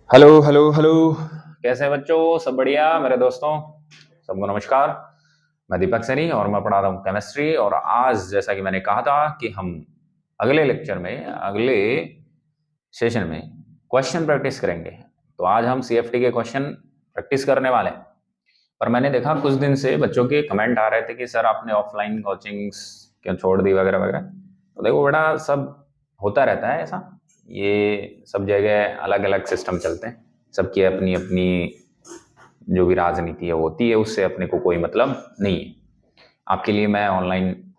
Hello hello hello. कैसे हैं बच्चों? सब बढ़िया मेरे दोस्तों? सबको नमस्कार। मैं दीपक सैनी और मैं पढ़ा रहा हूँ केमिस्ट्री। और आज जैसा कि मैंने कहा था कि हम अगले लेक्चर में, अगले सेशन में क्वेश्चन प्रैक्टिस करेंगे। तो आज हम सीएफटी के क्वेश्चन प्रैक्टिस करने वाले हैं। पर मैंने देखा कुछ दिन से बच्चों के कमेंट आ रहे थे कि सर आपने ऑफलाइन कोचिंग्स क्यों छोड़ दी वगैरह वगैरह। तो देखो बेटा, सब होता रहता है ऐसा। ये सब जगह अलग अलग सिस्टम चलते हैं। सबकी अपनी अपनी जो भी राजनीति है होती है, उससे अपने को कोई मतलब नहीं है। आपके लिए मैं ऑनलाइन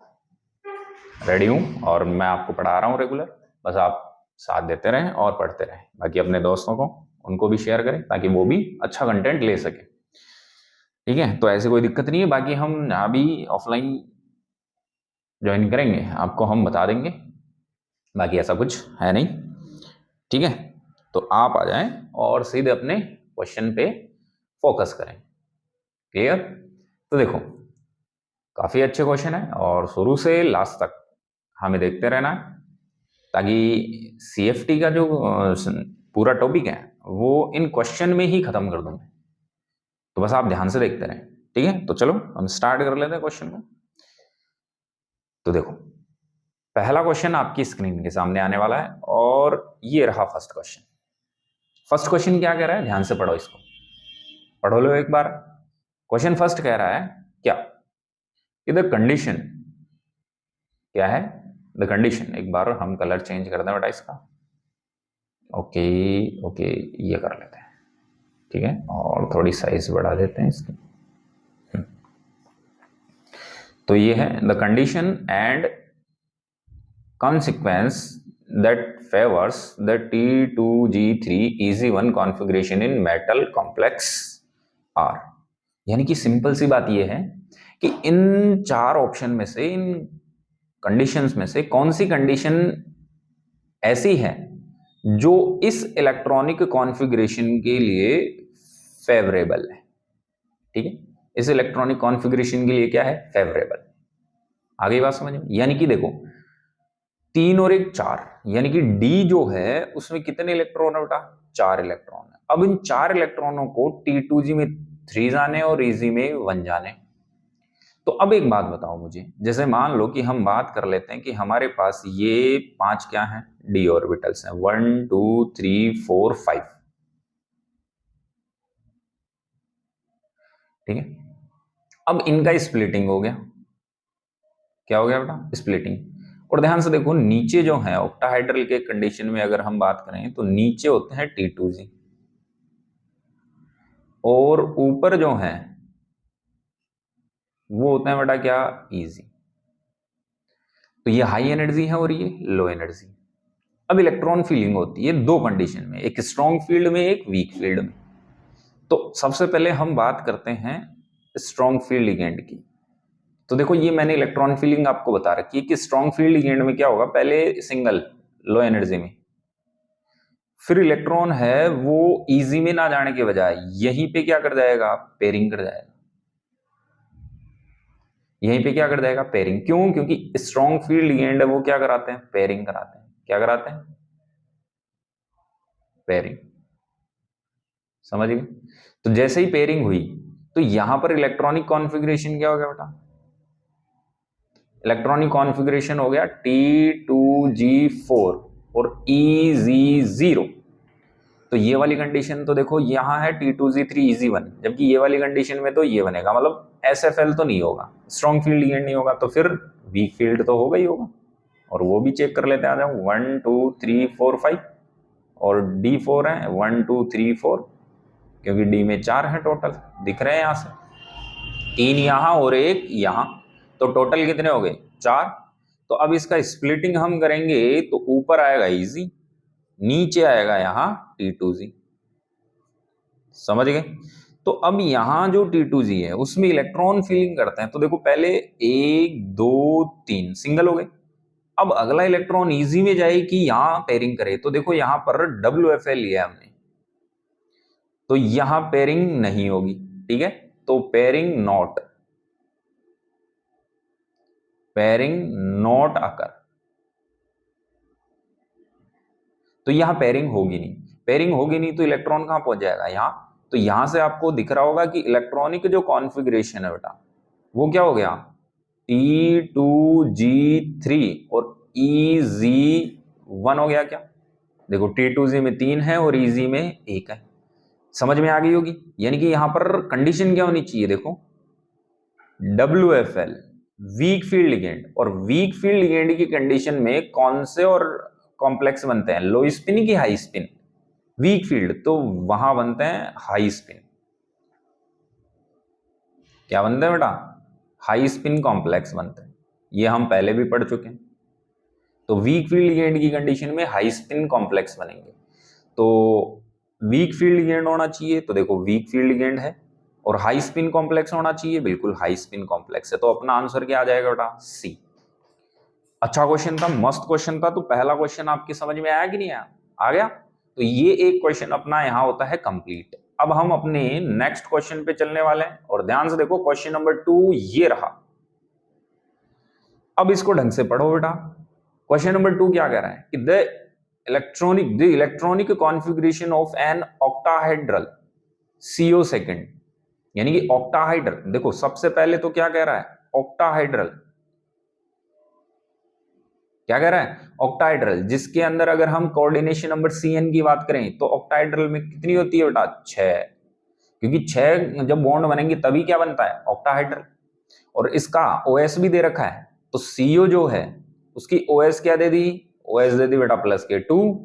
रेडी हूँ और मैं आपको पढ़ा रहा हूँ रेगुलर। बस आप साथ देते रहें और पढ़ते रहें। बाकी अपने दोस्तों को, उनको भी शेयर करें ताकि वो भी अच्छा कंटेंट ले सके। ठीक है? तो ऐसे कोई दिक्कत नहीं है। बाकी हम अभी ऑफलाइन ज्वाइन करेंगे, आपको हम बता देंगे। बाकी ऐसा कुछ है नहीं। ठीक है? तो आप आ जाएं और सीधे अपने क्वेश्चन पे फोकस करें। क्लियर? तो देखो, काफी अच्छे क्वेश्चन है और शुरू से लास्ट तक हमें देखते रहना है ताकि सीएफटी का जो पूरा टॉपिक है वो इन क्वेश्चन में ही खत्म कर दूं मैं। तो बस आप ध्यान से देखते रहें। ठीक है? तो चलो हम स्टार्ट कर लेते हैं क्वेश्चन को। तो देखो, पहला क्वेश्चन आपकी स्क्रीन के सामने आने वाला है और ये रहा फर्स्ट क्वेश्चन। फर्स्ट क्वेश्चन क्या कह रहा है? ध्यान से पढ़ो इसको। पढ़ो लो एक बार। क्वेश्चन फर्स्ट कह रहा है क्या? कि द कंडीशन क्या है? द कंडीशन, एक बार हम कलर चेंज कर दें बेटा इसका। ओके, ओके, ये कर लेते हैं। ठीक है? और थोड़ी साइज बढ़ा देते हैं इसकी। तो ये है the condition and consequence that favors the T2G3 EZ1 configuration in metal complex R। यानी कि सिंपल सी बात यह है कि इन चार ऑप्शन में से, इन कंडीशंस में से कौन सी कंडीशन ऐसी है जो इस इलेक्ट्रॉनिक कॉन्फ़िगरेशन के लिए फेवरेबल है। ठीक है? इस इलेक्ट्रॉनिक कॉन्फ़िगरेशन के लिए क्या है? फेवरेबल। आगे बात समझ में? यानी कि देखो, 3 और 1 4, यानी कि डी जो है उसमें कितने इलेक्ट्रॉन है बेटा? 4 इलेक्ट्रॉन है। अब इन 4 इलेक्ट्रॉनों को T2G में 3 जाने और EZ में 1 जाने। तो अब एक बात बताओ मुझे, जैसे मान लो कि हम बात कर लेते हैं कि हमारे पास ये 5 क्या हैं? डी ऑर्बिटल्स हैं। 1 2 3 4 5। ठीक है? अब इनका स्प्लिटिंग हो गया। क्या हो गया बेटा? स्प्लिटिंग। और ध्यान से देखो, नीचे जो है ऑक्टाहाइड्रल के कंडीशन में अगर हम बात करें तो नीचे होते हैं T2G और ऊपर जो है वो होते हैं बेटा क्या? EZ। तो ये हाई एनर्जी है और ये लो एनर्जी। अब इलेक्ट्रॉन फीलिंग होती है दो कंडीशन में, एक स्ट्रॉन्ग फील्ड में, एक वीक फील्ड में। तो सबसे पहले हम बात करते हैं स्ट्रॉन्ग फील्ड लिगेंड की। तो देखो, ये मैंने इलेक्ट्रॉन फीलिंग आपको बता रखी है कि स्ट्रॉन्ग फील्ड लिगेंड में क्या होगा। पहले सिंगल लो एनर्जी में, फिर इलेक्ट्रॉन है वो इजी में ना जाने के बजाय यहीं पे क्या कर जाएगा? पेयरिंग कर जाएगा। यहीं पे क्या कर जाएगा? पेयरिंग। क्यों? क्योंकि स्ट्रॉन्ग फील्ड लिगेंड है वो क्या कराते हैं? पेयरिंग कराते हैं। क्या कराते हैं? पेयरिंग। समझ गए? तो जैसे ही पेयरिंग हुई तो यहां पर इलेक्ट्रॉनिक कॉन्फ़िगरेशन क्या हो गया बेटा? इलेक्ट्रॉनिक कॉन्फ़िगरेशन हो गया T2G4 और EZ0। तो ये वाली कंडीशन तो देखो, यहां है T2G3 EZ1, जबकि ये वाली कंडीशन में तो ये बनेगा, मतलब SFL तो नहीं होगा, स्ट्रॉन्ग फील्ड लिगेंड नहीं होगा, तो फिर वीक फील्ड तो होगा ही होगा। और वो भी चेक कर लेते हैं। आ जाओ, 1 2 3 4 5 और D4 है 1 2 3 4, क्योंकि डी में 4 है टोटल, दिख रहे हैं यहां से। 3 यहां और 1 यहां, तो टोटल कितने हो गए? 4। तो अब इसका स्प्लिटिंग हम करेंगे तो ऊपर आएगा इजी, नीचे आएगा यहां T2G। समझ गए? तो अब यहां जो T2G है उसमें इलेक्ट्रॉन फीलिंग करते हैं। तो देखो, पहले 1 2 3 सिंगल हो गए। अब अगला इलेक्ट्रॉन इजी में जाए कि यहां पेयरिंग करे, तो देखो यहां पर WFL लिया हमने, तो यहां पेयरिंग नहीं होगी। ठीक है? तो पेयरिंग नॉट अकर, तो यहां पेयरिंग होगी नहीं। पेयरिंग होगी नहीं तो इलेक्ट्रॉन कहाँ पहुंच जाएगा, यहाँ। तो यहां से आपको दिख रहा होगा कि इलेक्ट्रॉनिक जो कॉन्फ़िगरेशन है बेटा वो क्या हो गया, T2G3 और EZ1 हो गया क्या। देखो T2G में 3 है और EZ में 1 है, समझ में आ गई होगी। यानी कि यहां पर कंडीशन क्या होनी चाहिए, देखो WFL वीक फील्ड लिगेंड, और वीक फील्ड लिगेंड की कंडीशन में कौन से और कॉम्प्लेक्स बनते हैं, लो स्पिन की हाई स्पिन, वीक फील्ड तो वहां बनते हैं हाई स्पिन। क्या बनते हैं बेटा, हाई स्पिन कॉम्प्लेक्स बनते हैं, ये हम पहले भी पढ़ चुके हैं। तो वीक फील्ड लिगेंड की कंडीशन में हाई स्पिन कॉम्प्लेक्स बनेंगे। तो वीक फील्ड लिगेंड होना चाहिए, तो देखो वीक फील्ड लिगेंड है, और हाई स्पिन कॉम्प्लेक्स होना चाहिए, बिल्कुल हाई स्पिन कॉम्प्लेक्स है। तो अपना आंसर क्या आ जाएगा बेटा, सी। अच्छा क्वेश्चन था, मस्त क्वेश्चन था। तो पहला क्वेश्चन आपकी समझ में आया कि नहीं आया, आ गया। तो ये एक क्वेश्चन अपना यहां होता है कंप्लीट। अब हम अपने नेक्स्ट क्वेश्चन पे चलने वाले हैं, और ध्यान से देखो क्वेश्चन नंबर 2 ये रहा। अब इसको ढंग से पढ़ो बेटा। क्वेश्चन नंबर 2 क्या कह रहा है कि the electronic configuration of an octahedral CO second, यानी कि ऑक्टाहाइड्रल। देखो सबसे पहले तो क्या कह रहा है, ऑक्टाहाइड्रल क्या कह रहा है, ऑक्टाहाइड्रल, जिसके अंदर अगर हम कोऑर्डिनेशन नंबर CN की बात करें तो ऑक्टाहाइड्रल में कितनी होती है बेटा, 6, क्योंकि 6 जब बॉन्ड बनेंगे तभी क्या बनता है, ऑक्टाहाइड्रल। और इसका OS भी दे रखा है, तो CO जो है उसकी OS क्या दे दी, OS दे दी बेटा +K2।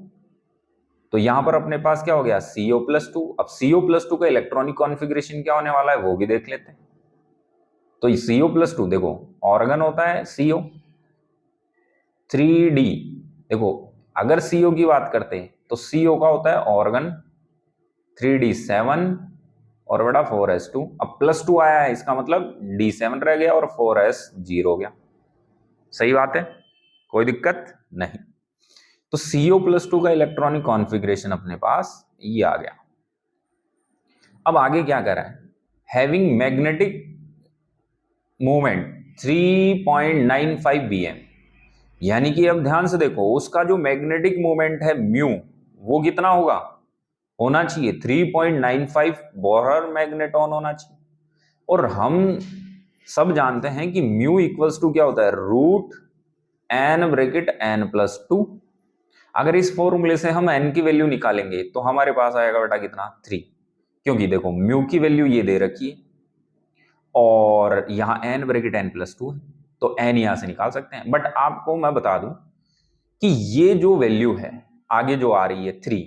तो यहां पर अपने पास क्या हो गया, CO+2। अब CO+2 का इलेक्ट्रॉनिक कॉन्फ़िगरेशन क्या होने वाला है वो भी देख लेते हैं। तो CO+2 देखो ऑर्गन होता है CO 3D। देखो अगर CO की बात करते हैं तो CO का होता है ऑर्गन 3D 7 और बेटा 4s2। अब +2 आया है, इसका मतलब D7 रह गया और 4s 0 हो गया। सही बात है, कोई दिक्कत नहीं। तो CO+2 का इलेक्ट्रॉनिक कॉन्फ़िगरेशन अपने पास ये आ गया। अब आगे क्या कर रहा है, हैविंग मैग्नेटिक मोमेंट 3.95 bm, यानी कि अब ध्यान से देखो उसका जो मैग्नेटिक मोमेंट है म्यू वो कितना होगा, होना चाहिए 3.95 बोहर मैग्नेटॉन होना चाहिए। और हम सब जानते हैं कि म्यू इक्वल्स टू क्या होता है, √n(n+2)। अगर इस फॉर्मूले से हम n की वैल्यू निकालेंगे तो हमारे पास आएगा बेटा कितना, 3, क्योंकि देखो म्यू की वैल्यू ये दे रखी है और यहां n(n+2) है, तो n यहां से निकाल सकते हैं। बट आपको मैं बता दूं कि ये जो वैल्यू है आगे जो आ रही है 3,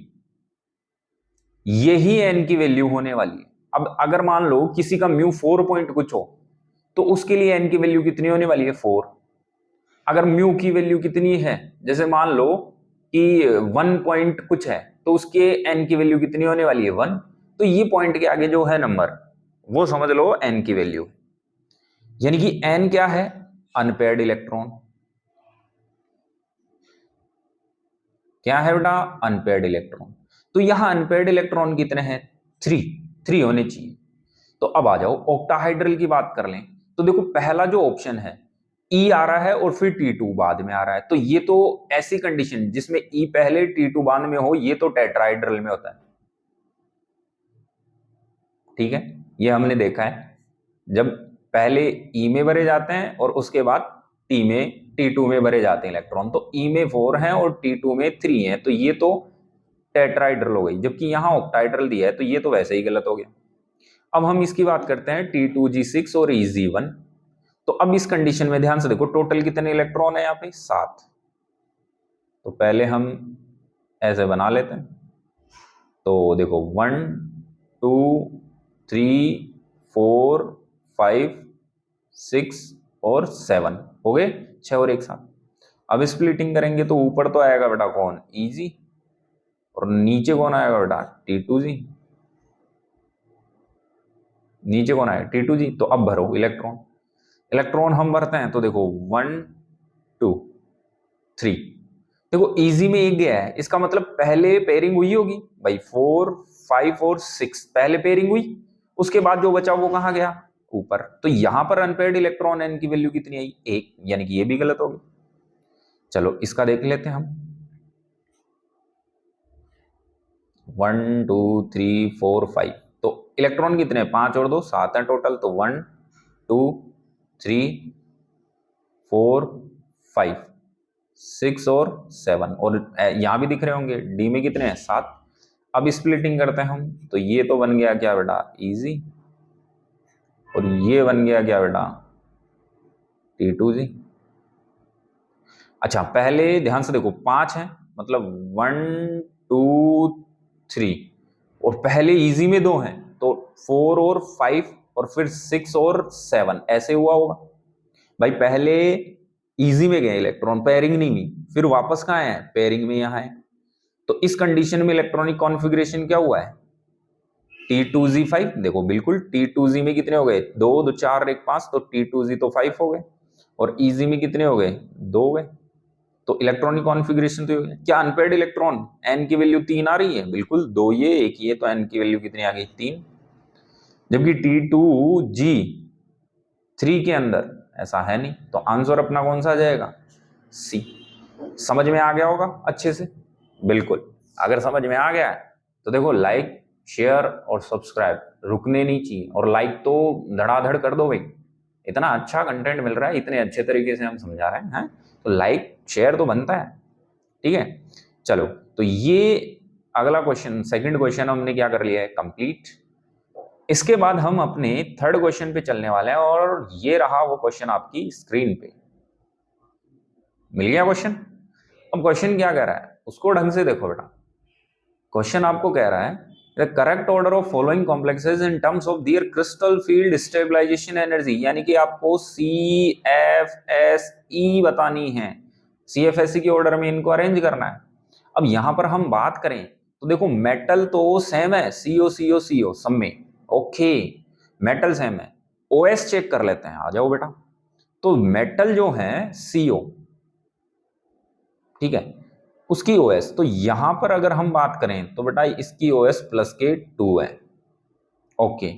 यही n की वैल्यू होने वाली है। अब अगर मान लो किसी का म्यू 4 पॉइंट कुछ हो तो उसके लिए n की वैल्यू कितनी होने वाली है, 4। अगर म्यू की वैल्यू कितनी है, जैसे मान लो कि 1 पॉइंट कुछ है तो उसके n की वैल्यू कितनी होने वाली है, 1। तो ये पॉइंट के आगे जो है नंबर वो समझ लो n की वैल्यू, यानी कि n क्या है, अनपेयर्ड इलेक्ट्रॉन। क्या है बेटा, अनपेयर्ड इलेक्ट्रॉन। तो यहां अनपेयर्ड इलेक्ट्रॉन कितने हैं, 3 होने चाहिए। तो अब आ जाओ ऑक्टाहाइड्रल की बात कर लें, तो देखो पहला जो ऑप्शन है E आ रहा है और फिर T2 बाद में आ रहा है। तो ये तो ऐसी कंडीशन जिसमें E पहले T2 बाद में हो, ये तो टेट्राहाइड्रल में होता है। ठीक है, ये हमने देखा है, जब पहले E में भरे जाते हैं और उसके बाद T2 में भरे जाते हैं इलेक्ट्रॉन, तो E में 4 हैं और T2 में 3 हैं, तो ये तो टेट्राहाइड्रल हो गई। जबकि यहां ऑक्टाहाइड्रल दिया है तो ये तो वैसे ही गलत हो गया। अब हम इसकी बात करते हैं T2G6 और EZ1। तो अब इस कंडीशन में ध्यान से देखो टोटल कितने इलेक्ट्रॉन है यहाँ पे, 7। तो पहले हम ऐसे बना लेते हैं, तो देखो 1 2 3 4 5 6 और 7 हो गए, 6 और 1 7। अब स्प्लिटिंग करेंगे तो ऊपर तो आएगा बेटा कौन, EG, और नीचे कौन आएगा बेटा, T2G। नीचे कौन आएगा, T2G। तो अब भरो इलेक्ट्रॉन, इलेक्ट्रॉन हम भरते हैं, तो देखो 1 2 3। देखो इजी में 1 गया है, इसका मतलब पहले पेयरिंग हुई होगी भाई, 4 5 और 6 पहले पेयरिंग हुई, उसके बाद जो बचा वो कहां गया, ऊपर। तो यहां पर अनपेयर्ड इलेक्ट्रॉन n की वैल्यू कितनी आई, 1, यानी कि ये भी गलत हो गया। चलो इसका देख लेते हैं हम। 1 2 3 4 5, तो इलेक्ट्रॉन कितने, 5 और 2 7 है टोटल, तो 1 2 3 4 5 6 और 7, और यहां भी दिख रहे होंगे डी में कितने हैं, 7। अब स्प्लिटिंग करते हैं हम, तो ये तो बन गया क्या बेटा, इजी, और ये बन गया क्या बेटा, T2G। अच्छा पहले ध्यान से देखो, 5 है मतलब 1 2 3, और पहले इजी में 2 हैं, तो 4 और 5 और फिर 6 और 7 ऐसे हुआ होगा। भाई पहले इजी में गए इलेक्ट्रॉन, पेयरिंग नहीं हुई, फिर वापस कहाँ है, पेयरिंग में यहाँ है। तो इस कंडीशन में इलेक्ट्रॉनिक कॉन्फ़िगरेशन क्या हुआ है, T2Z5। देखो बिल्कुल T2Z में कितने हो गए, 2 2 4 1 5, तो T2Z तो 5 हो गए, और इजी में कितने हो गए, 2 गए। तो इलेक्ट्रॉनिक कॉन्फ़िगरेशन तो क्या अनपेयर्ड इलेक्ट्रॉन, n की वैल्यू 3 आ रही है, बिल्कुल 2 ये 1 ये, तो n की वैल्यू कितनी आ गई, 3। जबकि T2G3 के अंदर ऐसा है नहीं, तो आंसर अपना कौन सा आ जाएगा, सी। समझ में आ गया होगा अच्छे से, बिल्कुल। अगर समझ में आ गया है तो देखो लाइक शेयर और सब्सक्राइब रुकने नहीं चाहिए, और लाइक तो धड़ाधड़ कर दो भाई, इतना अच्छा कंटेंट मिल रहा है, इतने अच्छे तरीके से हम समझा रहे हैं, तो लाइक शेयर तो बनता है, ठीक है। चलो तो ये अगला क्वेश्चन, सेकंड क्वेश्चन हमने क्या कर लिया है, कंप्लीट। इसके बाद हम अपने थर्ड क्वेश्चन पे चलने वाले हैं, और ये रहा वो क्वेश्चन आपकी स्क्रीन पे, मिल गया क्वेश्चन। अब क्वेश्चन क्या कह रहा है उसको ढंग से देखो बेटा। क्वेश्चन आपको कह रहा है the correct order of following complexes in terms of their crystal field stabilisation energy, यानी कि आपको CFSE बतानी है, CFSE के ऑर्डर में इनको अरेंज करना है। अब यहां पर हम बात करें तो देखो मेटल तो सेम है, CO सब में, ओके मेटल सेम है। OS चेक कर लेते हैं, आ जाओ बेटा। तो मेटल जो है CO, ठीक है, उसकी OS, तो यहां पर अगर हम बात करें तो बेटा इसकी OS +K 2 है, ओके।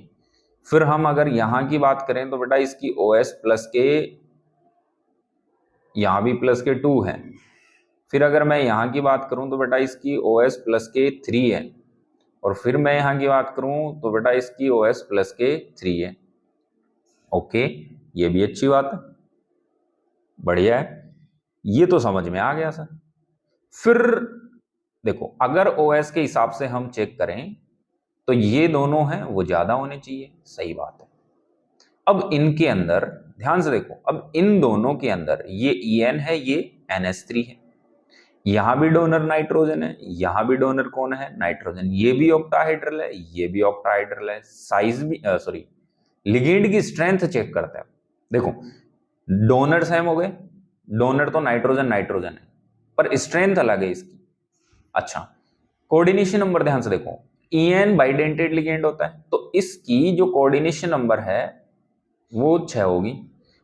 फिर हम अगर यहां की बात करें तो बेटा इसकी OS +K, यहां भी +K 2 है। फिर अगर मैं यहां की बात करूं तो बेटा इसकी OS +K 3 है, और फिर मैं यहां की बात करूं तो बेटा इसकी OS +K 3 है, ओके। ये भी अच्छी बात है, बढ़िया है, ये तो समझ में आ गया सर। फिर देखो अगर OS के हिसाब से हम चेक करें तो ये दोनों हैं वो ज्यादा होने चाहिए, सही बात है। अब इनके अंदर ध्यान से देखो, अब इन दोनों के अंदर ये En है, ये NH3 है, यहां भी डोनर नाइट्रोजन है, यहां भी डोनर कौन है, नाइट्रोजन, ये भी ऑक्टाहाइड्रल है, ये भी ऑक्टाहाइड्रल है। साइज भी सॉरी लिगेंड की स्ट्रेंथ चेक करते हैं। देखो डोनर सेम हो गए, डोनर तो नाइट्रोजन नाइट्रोजन है, पर स्ट्रेंथ अलग है इसकी। अच्छा कोऑर्डिनेशन नंबर ध्यान से देखो, En बाइडेंटेड लिगेंड होता है, तो इसकी जो कोऑर्डिनेशन नंबर है वो 6 होगी,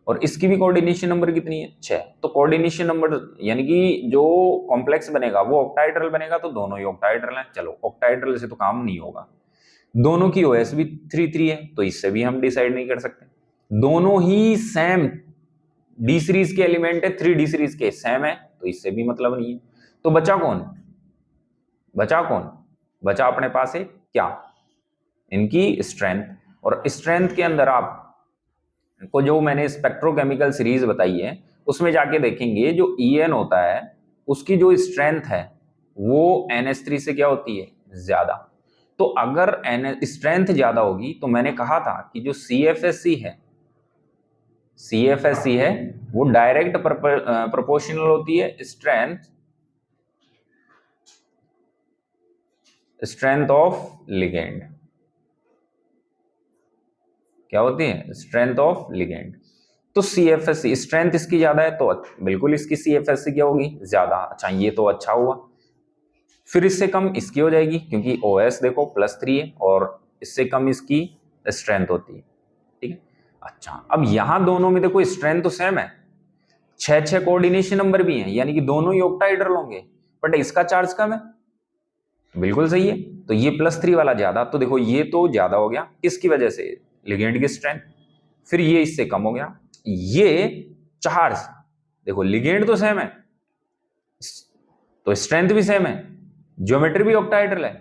और इसकी भी कोऑर्डिनेशन नंबर कितनी है, 6। तो कोऑर्डिनेशन नंबर यानी कि जो कॉम्प्लेक्स बनेगा वो ऑक्टाहाइड्रल बनेगा, तो दोनों ही ऑक्टाहाइड्रल हैं। चलो ऑक्टाहाइड्रल से तो काम नहीं होगा, दोनों की OS भी 3 3 है, तो इससे भी हम डिसाइड नहीं कर सकते। दोनों ही सेम D सीरीज के एलिमेंट है, 3D सीरीज के सेम है, तो इससे भी मतलब नहीं है। तो बचा कौन, बचा कौन, बचा अपने पास है क्या, इनकी स्ट्रेंथ। और स्ट्रेंथ के अंदर आप को जो मैंने स्पेक्ट्रोकेमिकल सीरीज बताई है उसमें जाके देखेंगे, जो En होता है उसकी जो स्ट्रेंथ है वो NH3 से क्या होती है, ज्यादा। तो अगर स्ट्रेंथ ज्यादा होगी तो मैंने कहा था कि जो CFSE है वो डायरेक्ट प्रोपोर्शनल होती है स्ट्रेंथ ऑफ लिगेंड, क्या होती है, स्ट्रेंथ ऑफ लिगेंड। तो CFSE स्ट्रेंथ इसकी ज्यादा है, तो बिल्कुल इसकी CFSE क्या होगी, ज्यादा। अच्छा ये तो अच्छा हुआ। फिर इससे कम इसकी हो जाएगी, क्योंकि OS देखो +3 है, और इससे कम इसकी स्ट्रेंथ होती है, ठीक है। अच्छा अब यहां दोनों में देखो स्ट्रेंथ तो सेम है, 6 कोऑर्डिनेशन नंबर भी हैं, यानी कि दोनों ही ऑक्टाहाइड्रल होंगे, बट इसका चार्ज कम है, बिल्कुल सही है। तो ये +3 वाला ज्यादा, तो देखो ये तो ज्यादा हो गया, किसकी वजह से, लिगेंड की स्ट्रेंथ। फिर ये इससे कम हो गया, ये चार्ज, देखो लिगेंड तो सेम है तो स्ट्रेंथ भी सेम है, ज्योमेट्री भी ऑक्टाहाइड्रल है,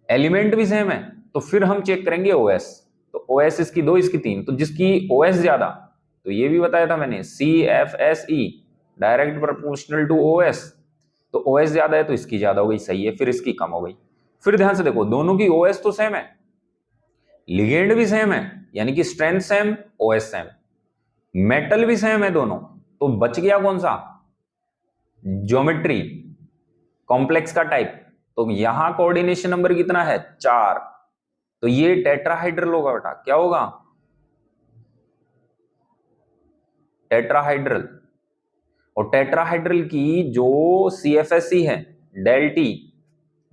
एलिमेंट भी सेम है, तो फिर हम चेक करेंगे ओएस। तो ओएस इसकी 2, इसकी 3, तो जिसकी ओएस ज्यादा, तो ये भी बताया था मैंने CFSE direct proportional to OS, तो ओएस ज्यादा है तो इसकी ज्यादा हो गई, सही है, फिर इसकी कम हो गई। फिर ध्यान से देखो, दोनों की ओएस तो सेम है, लिगेंड भी सेम है, यानी कि strength same, OS same, metal भी सेम है दोनों, तो बच गया कौन सा? ज्योमेट्री, कॉम्प्लेक्स का टाइप। तो यहां कोऑर्डिनेशन नंबर कितना है? 4, तो ये टेट्राहाइड्रल होगा बेटा। क्या होगा? टेट्राहाइड्रल। और टेट्राहाइड्रल की जो CFSE है डेल टी,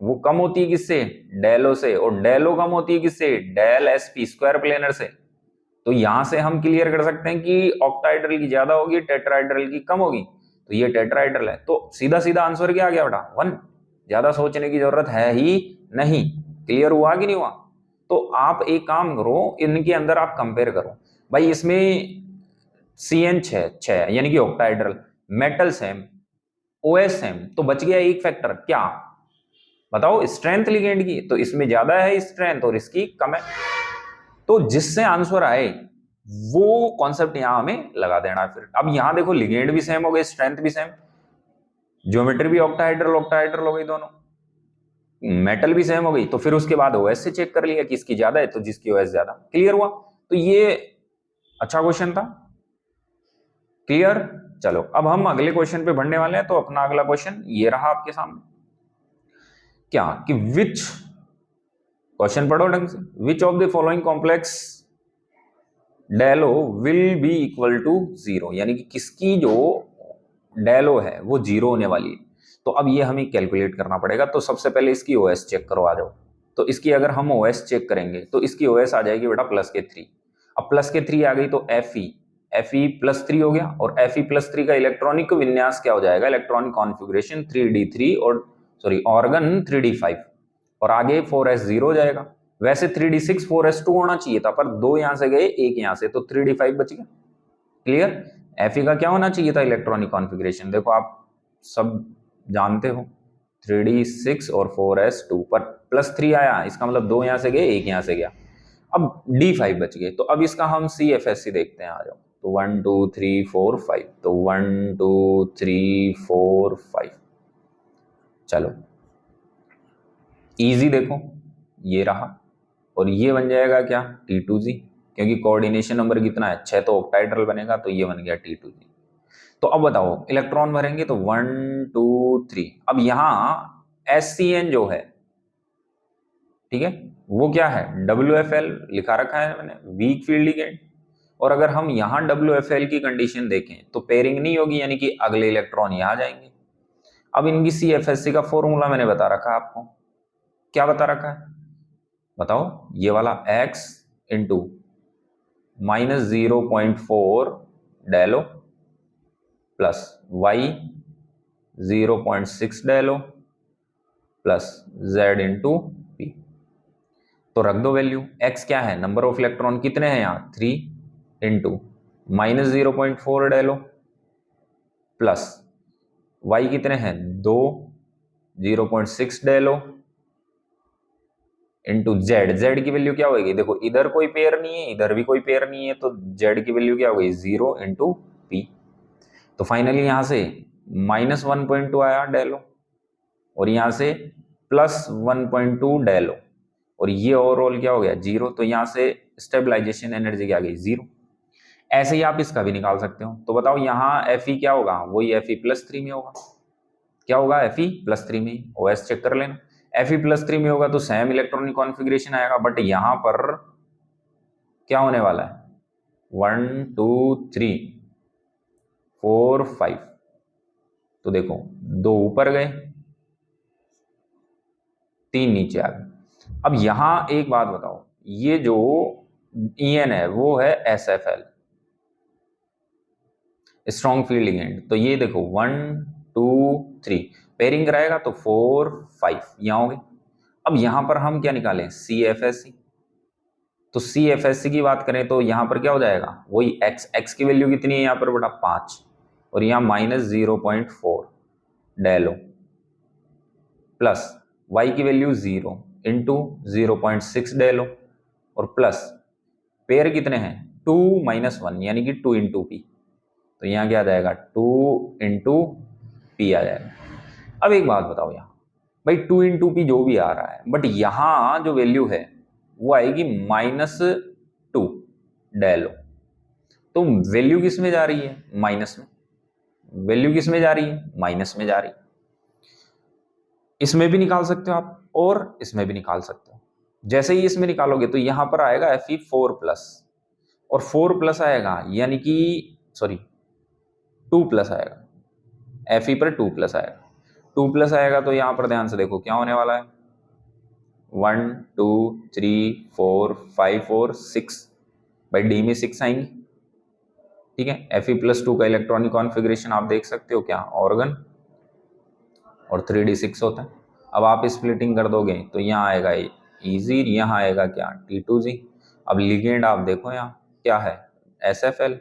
वो कम होती है किससे? डेलो से। और डेलो कम होती है किससे? डेल SP स्क्वायर प्लेनर से। तो यहां से हम क्लियर कर सकते हैं कि ऑक्टाहाइड्रल की ज्यादा होगी, टेट्राहाइड्रल की कम होगी, तो ये टेट्राहाइड्रल है। तो सीधा सीधा आंसर क्या आ गया बेटा? 1। ज्यादा सोचने की जरूरत है ही नहीं। क्लियर हुआ कि नहीं हुआ? तो आप एक काम करो, इनके अंदर आप कंपेयर करो भाई। इसमें CN 6 यानी कि octahedral, metal same, OS same, तो बच गया एक फैक्टर, क्या बताओ? स्ट्रेंथ लिगेंड की। तो इसमें ज्यादा है स्ट्रेंथ और इसकी कम है, तो जिससे आंसर आए वो कॉन्सेप्ट यहां हमें लगा देना है। फिर अब यहां देखो, लिगेंड भी सेम हो गए, स्ट्रेंथ भी सेम, ज्योमेट्री भी ऑक्टाहाइड्रल ऑक्टाहाइड्रल हो गई दोनों, मेटल भी सेम हो गई, तो फिर उसके बाद ओएस से चेक कर लिया कि इसकी ज्यादा है तो जिसकी ओएस ज्यादा। क्लियर हुआ? तो ये अच्छा क्वेश्चन था। क्लियर? चलो अब हम अगले क्वेश्चन पे बढ़ने वाले हैं। तो अपना अगला क्वेश्चन ये रहा आपके सामने, क्या कि विच, क्वेश्चन पढ़ो ढंग से, which of the following complex Delo will be equal to 0, यानी कि किसकी जो डेलो है वो 0 होने वाली है। तो अब ये हमें कैलकुलेट करना पड़ेगा। तो सबसे पहले इसकी ओएस चेक करो, आ जाओ। तो इसकी अगर हम ओएस चेक करेंगे तो इसकी ओएस आ जाएगी बेटा +3। अब +3 आ गई तो Fe +3 हो गया, और Fe+3 का इलेक्ट्रॉनिक विन्यास क्या हो जाएगा? इलेक्ट्रॉनिक कॉन्फ़िगरेशन 3d3 और सॉरी ऑर्गन 3d5, और आगे 4s0 हो जाएगा। वैसे 3d6 4s2 होना चाहिए था, पर 2 यहां से गए, 1 यहां से, तो 3d5 बच गया। क्लियर? Fe का क्या होना चाहिए था? इलेक्ट्रॉनिक कॉन्फ़िगरेशन, देखो आप सब जानते हो, 3d6 और 4s2, पर +3 आया, इसका मतलब 2 यहां से गए, 1 यहां से गया, अब d5 बच गए। तो अब इसका हम CFSE देखते हैं, आ जाओ। तो 1 2 3 4 5, तो 1 2 3 4 5, चलो इजी देखो, ये रहा, और ये बन जाएगा क्या? T2G, क्योंकि कोऑर्डिनेशन नंबर कितना है? 6, तो ऑक्टाहाइड्रल बनेगा, तो ये बन गया T2G। तो अब बताओ, इलेक्ट्रॉन भरेंगे तो 1 2 3। अब यहां SCN जो है, ठीक है, वो क्या है? WFL लिखा रखा है मैंने, वीक फील्ड लिगेंड। और अगर हम यहां WFL की कंडीशन देखें तो पेयरिंग नहीं होगी, यानी कि अगले इलेक्ट्रॉन यहां जाएंगे। अब इनकी CFSE का फॉर्मूला मैंने बता रखा है आपको, क्या बता रखा है बताओ? ये वाला X इंटू -0.4 डेलो प्लस Y 0.6 डेलो प्लस Z इंटू पी। तो रख दो वैल्यू। X क्या है? नंबर ऑफ इलेक्ट्रॉन कितने हैं यहाँ? 3 इंटू -0.4 डेलो प्लस Y कितने हैं? 2, 0.6 डेलो इंटू Z की वैल्यू क्या होगी? देखो इधर कोई पेयर नहीं है, इधर भी कोई पेयर नहीं है, तो Z की वैल्यू क्या होगी? 0 इंटू पी। तो फाइनली यहां से -1.2 आया डेलो, और यहां से +1.2 डेलो, और ये ओवरऑल क्या हो गया? 0। तो यहां से स्टेबलाइजेशन एनर्जी क्या गई? 0। ऐसे ही आप इसका भी निकाल सकते हो। तो बताओ यहाँ Fe क्या होगा? वही Fe+3 में होगा। क्या होगा? Fe+3 में। ओएस चेक कर लेना। Fe+3 में होगा तो सेम इलेक्ट्रॉनिक कॉन्फ़िगरेशन आएगा, बट यहां पर क्या होने वाला है? 1 2 3 4 5, तो देखो 2 ऊपर गए, 3 नीचे आ गए। अब यहां एक बात बताओ, ये जो En है वो है SFL, स्ट्रॉन्ग फील्ड लिगेंड। तो ये देखो 1 2 3 पेयरिंग कराएगा तो 4 5 यहां होंगे। अब यहां पर हम क्या निकालें? CFSE। तो CFSE की बात करें तो यहां पर क्या हो जाएगा? वही x की वैल्यू कितनी है यहां पर बेटा? 5, और यहां -0.4 डेलो प्लस y की वैल्यू 0 इंटू 0.6 डेलो और प्लस पेयर कितने हैं 2 - 1 यानी कि 2 इंटू पी, तो यहाँ क्या आ जाएगा 2 इंटू पी आ जाएगा। अब एक बात बताओ यहाँ भाई 2 इंटू पी जो भी आ रहा है बट यहाँ जो वैल्यू है वो आएगी -2 डेलो, तो वैल्यू किस में जा रही है माइनस में, वैल्यू किस में जा रही है माइनस में जा रही है। इसमें भी निकाल सकते हो आप और इसमें भी निकाल सकते हो। जैसे ही इसमें निकालोगे तो यहां पर आएगा Fe 4+ और 4+ आएगा यानी कि सॉरी 2+ आएगा, Fe पर 2+ आएगा, 2+ आएगा तो यहां पर ध्यान से देखो क्या होने वाला है 1 2 3 4 5 और 6 भाई डी में 6 आएंगे, ठीक है। Fe+2 का इलेक्ट्रॉनिक कॉन्फ़िगरेशन आप देख सकते हो क्या ऑर्गन और 3d6 होता है। अब आप स्प्लिटिंग कर दोगे तो यहाँ आएगा इजी, यहाँ आएगा क्या T2G। अब लिगेंड आप देखो यहाँ क्या है SFL,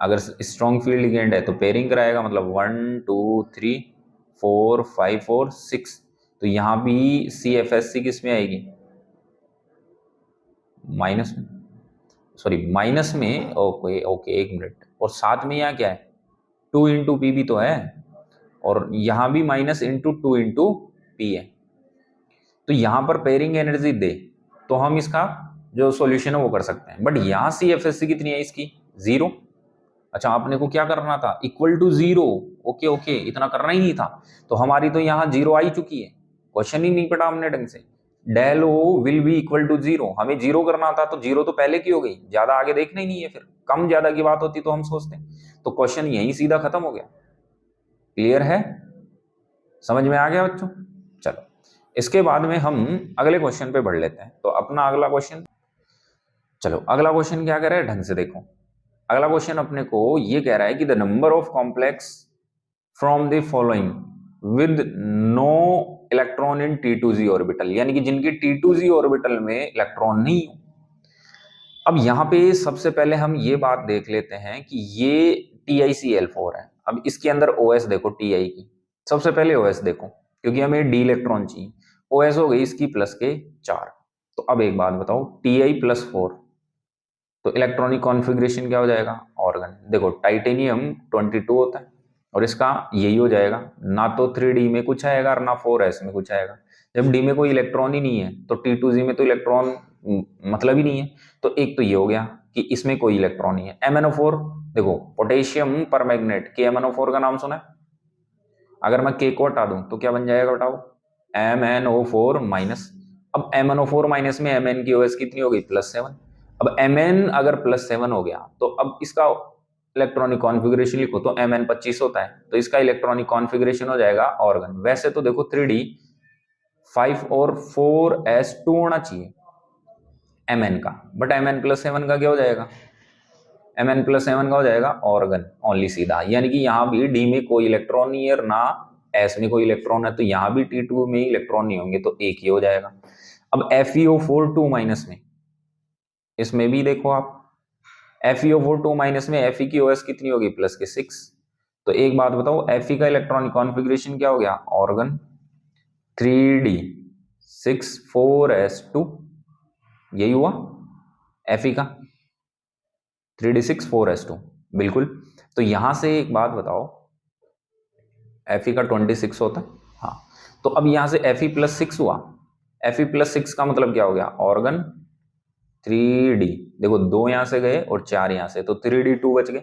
अगर स्ट्रॉन्ग फील्ड लिगेंड है तो पेयरिंग कराएगा, मतलब 1 2 3 4 5 और 6, तो यहाँ भी CFSC किस में आएगी माइनस में, सॉरी माइनस में, ओके ओके एक मिनट, और साथ में यहाँ क्या है 2 इंटू पी भी तो है और यहाँ भी माइनस इंटू 2 इंटू पी है, तो यहाँ पर पेयरिंग एनर्जी दे तो हम इसका जो सॉल्यूशन है वो कर सकते हैं। बट यहाँ CFSC कितनी है इसकी 0। अच्छा आपने को क्या करना था इक्वल टू 0, ओके ओके इतना करना ही नहीं था, तो हमारी तो यहाँ 0 आ ही चुकी है, क्वेश्चन ही नहीं पढ़ा हमने ढंग से। Del O will be equal to 0, हमें 0 करना था तो 0 तो पहले की हो गई, ज्यादा आगे देखना ही नहीं है, फिर कम ज्यादा की बात होती तो हम सोचते, तो क्वेश्चन यही सीधा खत्म हो गया। क्लियर है, समझ में आ गया बच्चों। चलो इसके बाद में हम अगले क्वेश्चन पे बढ़ लेते हैं। तो अपना अगला क्वेश्चन, चलो अगला क्वेश्चन क्या कह रहा है ढंग से देखो। अगला क्वेश्चन अपने को ये कह रहा है कि the number of complex from the following with no electron in T2G orbital, यानी कि जिनकी T2G ऑर्बिटल में इलेक्ट्रॉन नहीं हो। अब यहाँ पे सबसे पहले हम ये बात देख लेते हैं कि ये TiCl4 है। अब इसके अंदर OS देखो Ti की, सबसे पहले OS देखो क्योंकि हमें डी इलेक्ट्रॉन चाहिए। OS हो गई इसकी प्लस के 4। तो अब एक बात बताओ Ti+4 तो इलेक्ट्रॉनिक कॉन्फ़िगरेशन क्या हो जाएगा ऑर्गन। देखो टाइटेनियम 22 होता है और इसका यही हो जाएगा, ना तो 3D में कुछ आएगा और ना 4s में कुछ आएगा। जब डी में कोई इलेक्ट्रॉन ही नहीं है तो T2G में तो इलेक्ट्रॉन मतलब ही नहीं है, तो एक तो ये हो गया कि इसमें कोई इलेक्ट्रॉन नहीं है। MnO4 देखो पोटेशियम पर मैग्नेट KMnO4 का नाम सुना है, अगर मैं K को हटा दूं तो क्या बन जाएगा बताओ MnO4-। अब MnO4- में Mn की OS कितनी हो गई +7। अब Mn अगर +7 हो गया तो अब इसका इलेक्ट्रॉनिक कॉन्फ़िगरेशन लिखो तो Mn 25 होता है, तो इसका इलेक्ट्रॉनिक कॉन्फ़िगरेशन हो जाएगा ऑर्गन। वैसे तो देखो 3D 5 और 4s2 होना चाहिए Mn का, बट Mn+7 का क्या हो जाएगा Mn+7 का हो जाएगा ऑर्गन ओनली सीधा, यानी कि यहाँ भी डी में कोई इलेक्ट्रॉन नहीं है ना एस में कोई इलेक्ट्रॉन है, तो यहाँ भी T2 में इलेक्ट्रॉन नहीं होंगे, तो एक ही हो जाएगा। अब FeO4 2- में, इसमें भी देखो आप FeO4 2- में Fe की OS कितनी होगी प्लस के 6। तो एक बात बताओ Fe का इलेक्ट्रॉनिक कॉन्फ़िगरेशन क्या हो गया ऑर्गन 3d6 4s2, यही हुआ Fe का 3d6 4s2 बिल्कुल। तो यहां से एक बात बताओ Fe का 26 होता है, हाँ, तो अब यहां से Fe+6 हुआ, Fe+6 का मतलब क्या हो गया ऑर्गन 3d, देखो 2 यहां से गए और 4 यहां से, तो 3d2 बच गए।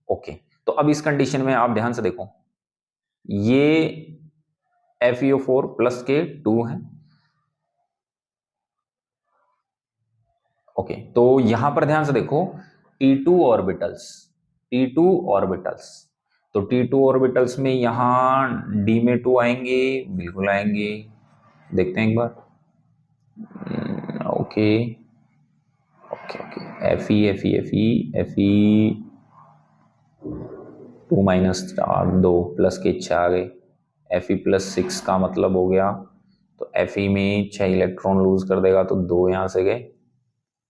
ओके, तो अब इस कंडीशन में आप ध्यान से देखो ये FeO4 प्लस के 2 है। ओके, तो यहां पर ध्यान से देखो T2 ऑर्बिटल्स, T2 ऑर्बिटल्स, तो T2 ऑर्बिटल्स में यहां D में 2 आएंगे, बिल्कुल आएंगे, देखते हैं एक बार। Okay okay okay Fe 2-4 2 plus के 6 आ गए, Fe+6 का मतलब हो गया, तो Fe में 6 इलेक्ट्रॉन लूज कर देगा, तो 2 यहां से गए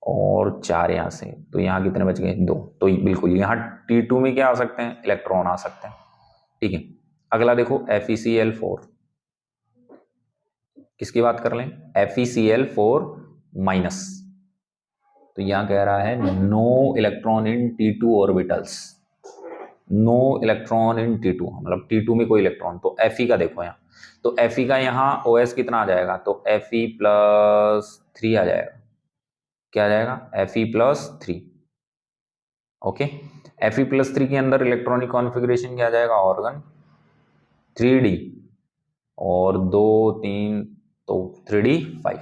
और 4 यहां से, तो यहाँ कितने बच गए 2, तो बिल्कुल यहाँ T2 में क्या आ सकते हैं इलेक्ट्रॉन आ सकते हैं। ठीक है, अगला देखो FeCl4 किसकी बात कर लें, FeCl4 माइनस। तो यहां कह रहा है no electron in T2 orbitals, no electron in T2, मतलब T2 में कोई इलेक्ट्रॉन। तो Fe का देखो यहाँ, तो Fe का यहाँ OS कितना आ जाएगा, तो Fe+3 आ जाएगा। क्या आ जाएगा, Fe+3। ओके, Fe+3 के अंदर इलेक्ट्रॉनिक कॉन्फ़िगरेशन क्या आ जाएगा, ऑर्गन 3D, और 2 3, तो 3D 5।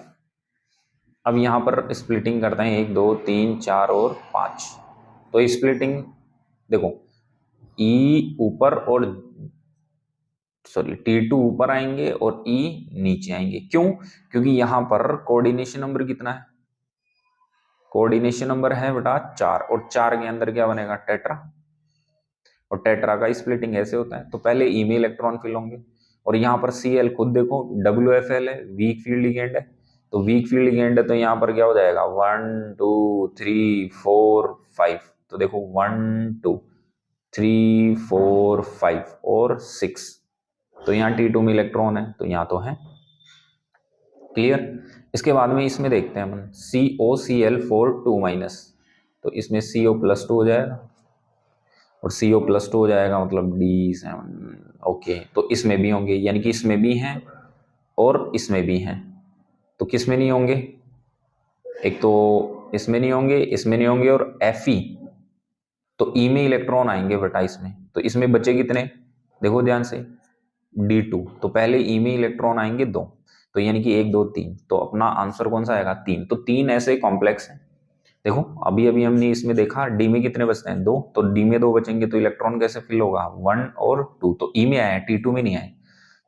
अब यहां पर स्प्लिटिंग करते हैं, 1 2 3 4 और 5। तो स्प्लिटिंग देखो, ई ऊपर और सॉरी T2 ऊपर आएंगे और E नीचे आएंगे। क्यों, क्योंकि यहां पर कोऑर्डिनेशन नंबर कितना है, कोऑर्डिनेशन नंबर है बेटा 4, और 4 के अंदर क्या बनेगा, टेट्रा। और टेट्रा का स्प्लिटिंग ऐसे होता है, तो पहले ई में इलेक्ट्रॉन फिल होंगे, और यहाँ पर Cl खुद देखो WFL है, वीक फील्ड लिगेंड है। तो वीक फील्ड लिगेंड है, तो यहाँ पर क्या हो जाएगा, 1 2 3 4 5। तो देखो 1 2 3 4 5 और 6, तो यहाँ T2 में इलेक्ट्रॉन है, तो यहाँ तो है। क्लियर। इसके बाद में इसमें देखते हैं हम COCl4 2 माइनस, तो इसमें CO+2 हो जाएगा, और CO+2 हो जाएगा, मतलब D7। ओके, तो इसमें भी होंगे, यानी कि इसमें भी हैं और इसमें भी हैं। तो किस में नहीं होंगे, एक तो इसमें नहीं होंगे, इसमें नहीं होंगे, और Fe, तो E में इलेक्ट्रॉन आएंगे बेटा इसमें। तो इसमें बचे कितने, देखो ध्यान से, D2। तो पहले E में इलेक्ट्रॉन आएंगे 2, तो यानी कि 1 2 3, तो अपना आंसर कौन सा आएगा, 3। तो 3 ऐसे कॉम्प्लेक्स हैं। देखो अभी अभी हमने इसमें देखा D में कितने बचते हैं, 2, तो D में 2 बचेंगे, तो इलेक्ट्रॉन कैसे फिल होगा, 1 और 2। तो E में आए, T2 में नहीं आए,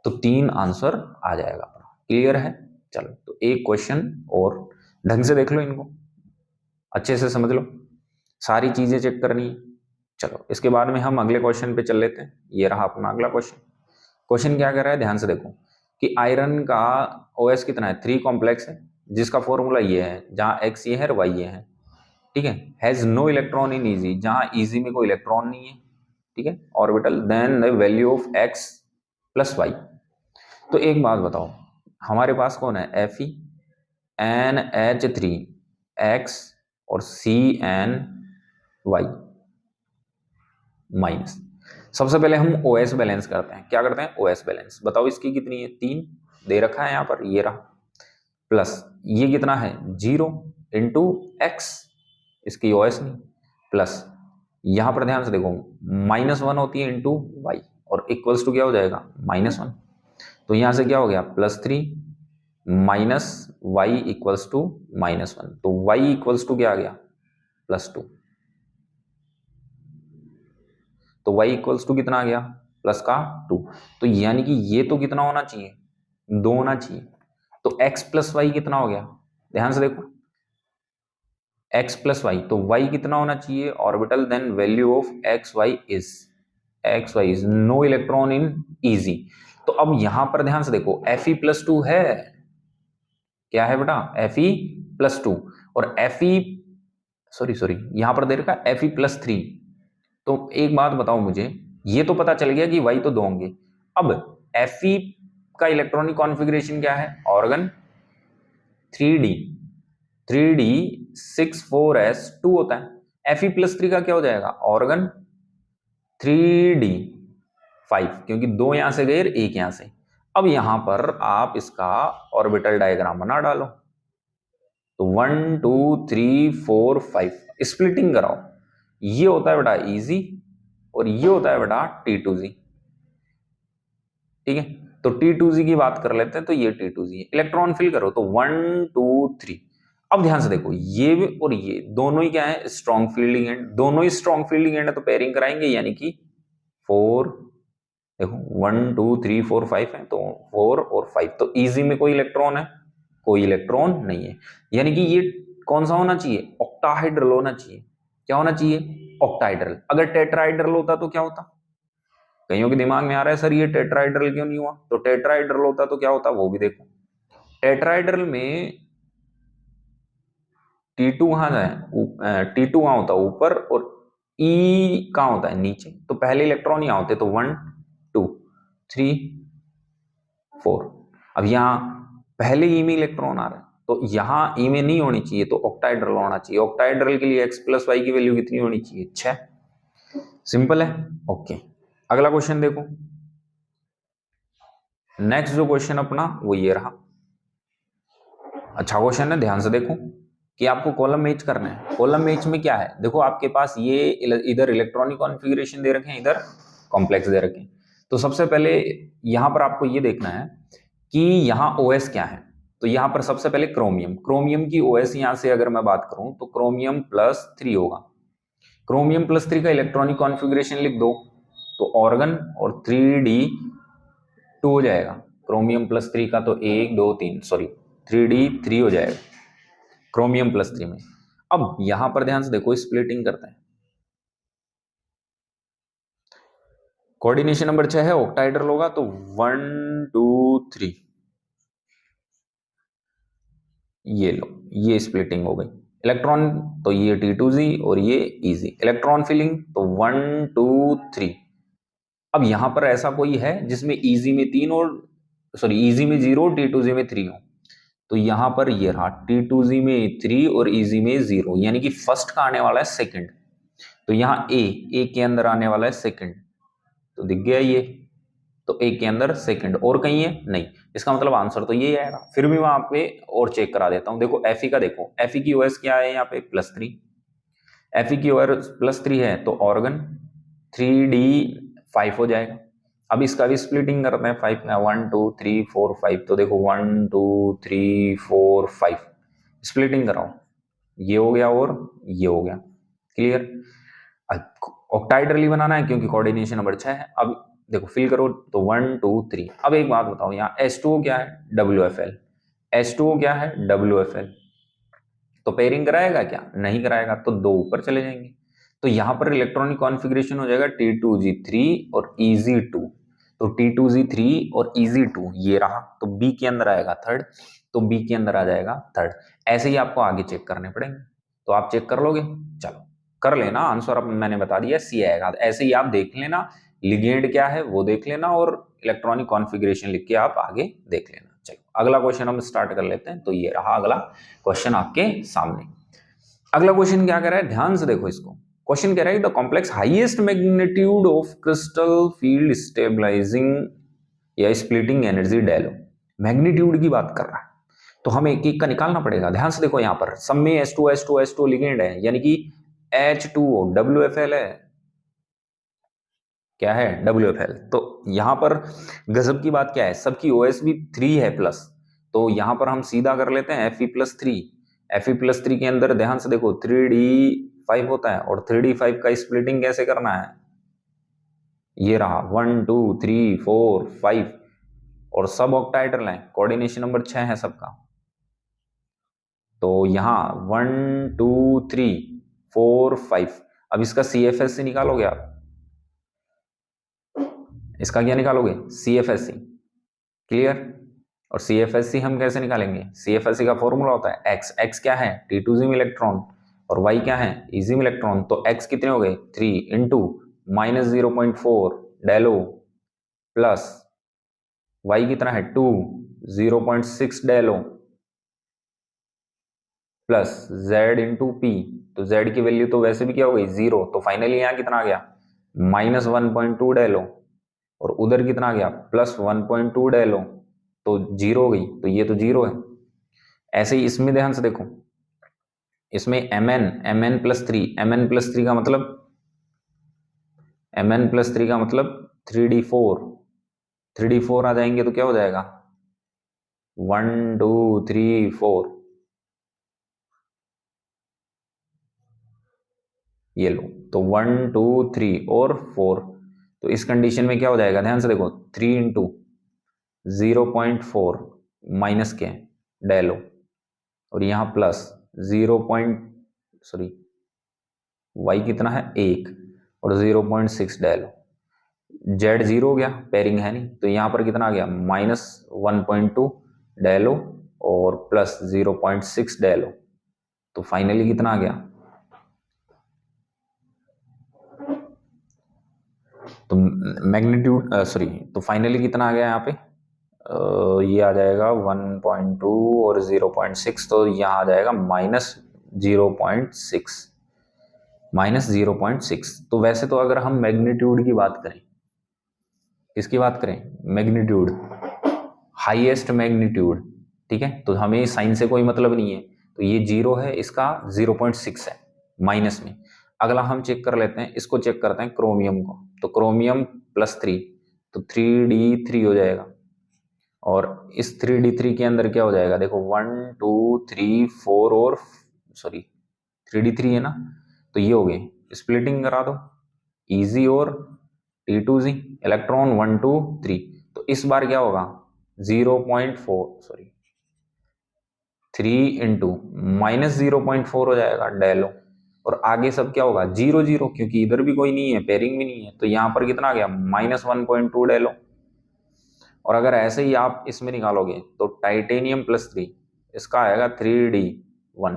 तो 3 आंसर आ जाएगा। क्लियर है। चलो, तो एक क्वेश्चन और ढंग से देख लो, इनको अच्छे से समझ लो, सारी चीजें चेक करनी है। चलो, इसके बाद में हम अगले क्वेश्चन पे चल लेते हैं। ये रहा अपना अगला क्वेश्चन। क्वेश्चन क्या कर रहा है, ध्यान से देखो कि आयरन का OS कितना है, 3 कॉम्प्लेक्स है, जिसका फॉर्मूला ये है, जहां X ये है और Y ये है। ठीक है, has no electron in EG, जहां इजी में कोई इलेक्ट्रॉन नहीं है। ठीक है, orbital, then the value of X+Y। तो एक बात बताओ, हमारे पास कौन है, Fe, NH3, X और CN, Y माइनस। सबसे पहले हम OS बैलेंस करते हैं। क्या करते हैं, OS बैलेंस। बताओ इसकी कितनी है, 3 दे रखा है यहाँ पर, ये रहा, प्लस ये कितना है, 0 इंटू X, इसकी OS नहीं, प्लस यहां पर ध्यान से देखो -1 होती है इंटू Y, और इक्वल्स टू क्या हो जाएगा, -1। तो यहां से क्या हो गया, +3 माइनस Y इक्वल्स टू -1, तो Y इक्वल्स टू क्या आ गया, +2। तो y इक्वल्स टू कितना आ गया, +2। तो यानी कि ये तो कितना होना चाहिए, 2 होना चाहिए। तो x+y कितना हो गया, ध्यान से देखो, x+y, तो y कितना होना चाहिए, orbital, then value of xy is no electron in EG. तो अब यहां पर ध्यान से देखो, Fe+2 है, क्या है बेटा, Fe+2, और सॉरी यहां पर दे रखा Fe+3। तो एक बात बताओ मुझे, ये तो पता चल गया कि Y तो 2 होंगे। अब Fe का इलेक्ट्रॉनिक कॉन्फ़िगरेशन क्या है, ऑर्गन 3D 6 4s2 होता है। Fe+3 का क्या हो जाएगा, ऑर्गन 3D 5, क्योंकि 2 यहां से गए, एक यहां से। अब यहां पर आप इसका ऑर्बिटल डायग्राम बना डालो, तो 1 2 3 4 5 स्प्लिटिंग कराओ। ये होता है बेटा इजी, और ये होता है बेटा T2Z। ठीक है, तो T2Z की बात कर लेते हैं, तो ये T2Z है। इलेक्ट्रॉन फिल करो, तो 1 2 3। अब ध्यान से देखो, ये और ये दोनों ही क्या है, स्ट्रॉन्ग फील्ड लिगेंड, दोनों ही स्ट्रॉन्ग फील्ड लिगेंड है, तो पेयरिंग कराएंगे, यानी कि 4, देखो 1 2 3 4 5 है, तो 4 और 5। तो इजी में कोई इलेक्ट्रॉन है, कोई इलेक्ट्रॉन नहीं है, यानी कि ये कौन सा होना चाहिए, ऑक्टाहाइड्रल होना चाहिए। क्या होना चाहिए, ऑक्टाहाइड्रल। अगर टेट्राहाइड्रल होता तो क्या होता, कईयों के दिमाग में आ रहा है सर ये टेट्राहाइड्रल क्यों नहीं हुआ, तो टेट्राहाइड्रल होता तो क्या होता, वो भी देखो। टेट्राहाइड्रल में T2 कहाँ जाए, T2 कहाँ होता है, ऊपर, और E कहाँ होता है, नीचे। तो पहले इलेक्ट्रॉन यहाँ होते, तो 1 2 3 4। अब यहाँ पहले ई में इलेक्ट्रॉन आ रहा है, तो यहाँ ई में नहीं होनी चाहिए, तो ऑक्टाहेड्रल होना चाहिए। ऑक्टाहेड्रल के लिए x प्लस वाई की वैल्यू कितनी होनी चाहिए? 6। सिंपल है। ओके, अगला क्वेश्चन देखो। नेक्स्ट जो क्वेश्चन अपना वो ये रहा। अच्छा क्वेश्चन है, ध्यान से देखो कि आपको कॉलम मैच करना है। कॉलम मैच में क्या है, देखो आपके पास ये इधर इलेक्ट्रॉनिक कॉन्फ़िगरेशन दे रखे हैं, इधर कॉम्प्लेक्स दे रखे हैं। तो सबसे पहले यहां पर आपको ये देखना है कि यहाँ ओएस क्या है। तो यहां पर सबसे पहले क्रोमियम, क्रोमियम की ओएस यहां से अगर मैं बात करूं तो क्रोमियम प्लस 3 होगा। क्रोमियम प्लस 3 का इलेक्ट्रॉनिक कॉन्फ़िगरेशन लिख दो, तो ऑर्गन और 3d2 हो जाएगा। क्रोमियम प्लस 3 का तो 1 2 3 सॉरी 3d3 हो जाएगा क्रोमियम प्लस 3 में। अब यहां पर ध्यान से देखो, स्प्लिटिंग करते हैं। कोऑर्डिनेशन नंबर 6 है, ऑक्टाहेड्रल होगा तो 1 2 3, ये लो, ये स्प्लिटिंग हो गई। इलेक्ट्रॉन तो ये T2Z और ये EZ, इलेक्ट्रॉन फिलिंग तो 1 2 3। अब यहां पर ऐसा कोई है जिसमें EZ में 3 और सॉरी EZ में 0 T2Z में 3 हो, तो यहां पर ये रहा T2Z में 3 और EZ में 0, यानी कि फर्स्ट का आने वाला है सेकंड। तो यहाँ ए के अंदर आने वाला है सेकंड, तो दिख गया ये। तो ए के अंदर सेकंड और कहीं है नहीं, इसका मतलब आंसर तो ये आएगा। फिर भी मैं आप पे और चेक करा देता हूं। देखो एफ का, देखो एफ की ओएस क्या है यहाँ पे? +3। एफ की ओएस +3 है तो ऑर्गन 3d5 हो जाएगा। अब इसका भी स्प्लिटिंग करते हैं 5 में, 1 2 3 4 5। तो देखो 1 2 3 4 5 स्प्लिटिंग कराओ, ये हो गया और ये हो गया। क्लियर? ऑक्टाहेड्रल बनाना है क्योंकि कोऑर्डिनेशन नंबर 6 है। अब देखो फिल करो तो 1 2 3। अब एक बात बताओ, यहाँ H2O क्या है? WFL। H2O क्या है? WFL। तो पेयरिंग कराएगा क्या? नहीं कराएगा, तो 2 ऊपर चले जाएंगे। तो यहां पर इलेक्ट्रॉनिक कॉन्फ़िगरेशन हो जाएगा T2Z3 और EZ2। तो T2Z3 और EZ2 ये रहा, तो B के अंदर आएगा थर्ड, तो B के अंदर आ जाएगा थर्ड। ऐसे ही आपको आगे चेक करने पड़ेंगे, तो आप चेक कर लोगे? चलो कर लेना, आंसर अब मैंने बता दिया C आएगा। ऐसे ही आप देख लेना, लिगेंड क्या है वो देख लेना और इलेक्ट्रॉनिक कॉन्फ़िगरेशन लिख के आप आगे देख लेना। चलो अगला क्वेश्चन हम स्टार्ट कर लेते हैं। तो ये रहा अगला क्वेश्चन आपके सामने। अगला क्वेश्चन क्या कह रहा है, ध्यान से देखो इसको। क्वेश्चन कह रहा है the complex highest magnitude of crystal field stabilising या स्प्लिटिंग एनर्जी डेलो। मैग्नीट्यूड की बात कर रहा है, तो हमें एक एक का निकालना पड़ेगा। ध्यान से देखो, यहां पर सब में H2 लिगेंड है, यानी कि H2O WFL है। क्या है? WFL। तो यहां पर गजब की बात क्या है, सबकी OS भी 3 है प्लस। तो यहां पर हम सीधा कर लेते हैं Fe+3। Fe+3 के अंदर ध्यान से देखो 3d5 होता है, और 3d5 का स्प्लिटिंग कैसे करना है? ये रहा 1 2 3 4 5, और सब ऑक्टाहेड्रल है, कोऑर्डिनेशन नंबर 6 है सबका। तो यहाँ 1 2 3 4 5। अब इसका CFS से निकालोगे आप, इसका क्या निकालोगे? CFSC। क्लियर? और CFSC हम कैसे निकालेंगे? CFSC का फॉर्मूला होता है x क्या है? T2Z में इलेक्ट्रॉन, और y क्या है? EZ में इलेक्ट्रॉन। तो x कितने हो गए? 3 इंटू -0.4 डेलो प्लस y कितना है? 2 0.6 डेलो प्लस z इंटू पी। तो z की वैल्यू तो वैसे भी क्या हो गई? 0। तो फाइनली यहाँ कितना आ गया? -1.2 डेलो, और उधर कितना आ गया? +1.2 डेलो। तो 0 हो गई, तो ये तो 0 है। ऐसे ही इसमें ध्यान से देखो, इसमें mn+3 का मतलब mn+3 का मतलब 3d4। 3d4 आ जाएंगे तो क्या हो जाएगा? 1 2 3 4। ये लो, तो 1 2 3 और 4। तो इस कंडीशन में क्या हो जाएगा? ध्यान से देखो, 3 इंटू 0.4 माइनस के डेलो, और यहाँ प्लस 0 सॉरी y कितना है? 1, और 0.6 डेलो। z 0 हो गया, पेयरिंग है नहीं, तो यहाँ पर कितना आ गया? -1.2 डेलो और +0.6 डेलो। तो फाइनली कितना आ गया? तो मैग्नीट्यूड सॉरी, तो फाइनली कितना आ गया यहाँ पे? ये आ जाएगा 1.2 और 0.6, तो यहाँ आ जाएगा -0.6, -0.6। तो वैसे तो अगर हम मैग्नीट्यूड की बात करें, किसकी बात करें, मैग्नीट्यूड, हाईएस्ट मैग्नीट्यूड, ठीक है, तो हमें साइन से कोई मतलब नहीं है, तो ये 0 है, इसका 0.6 है माइनस में। अगला हम चेक कर लेते हैं, इसको चेक करते हैं क्रोमियम को, तो क्रोमियम +3, तो 3d3 हो जाएगा। और इस 3d3 के अंदर क्या हो जाएगा, देखो 1 2 3 4 और सॉरी 3d3 है ना, तो ये हो गए, स्प्लिटिंग करा दो, इजी और T2Z, इलेक्ट्रॉन 1 2 3, तो इस बार क्या होगा 0.4 सॉरी 3 इंटू -0.4 हो जाएगा डेलो, और आगे सब क्या होगा 0 0, क्योंकि इधर भी कोई नहीं है, पेयरिंग भी नहीं है, तो यहां पर कितना आ गया -1.2 डेलो। और अगर ऐसे ही आप इसमें निकालोगे तो टाइटेनियम +3, इसका आएगा 3d1,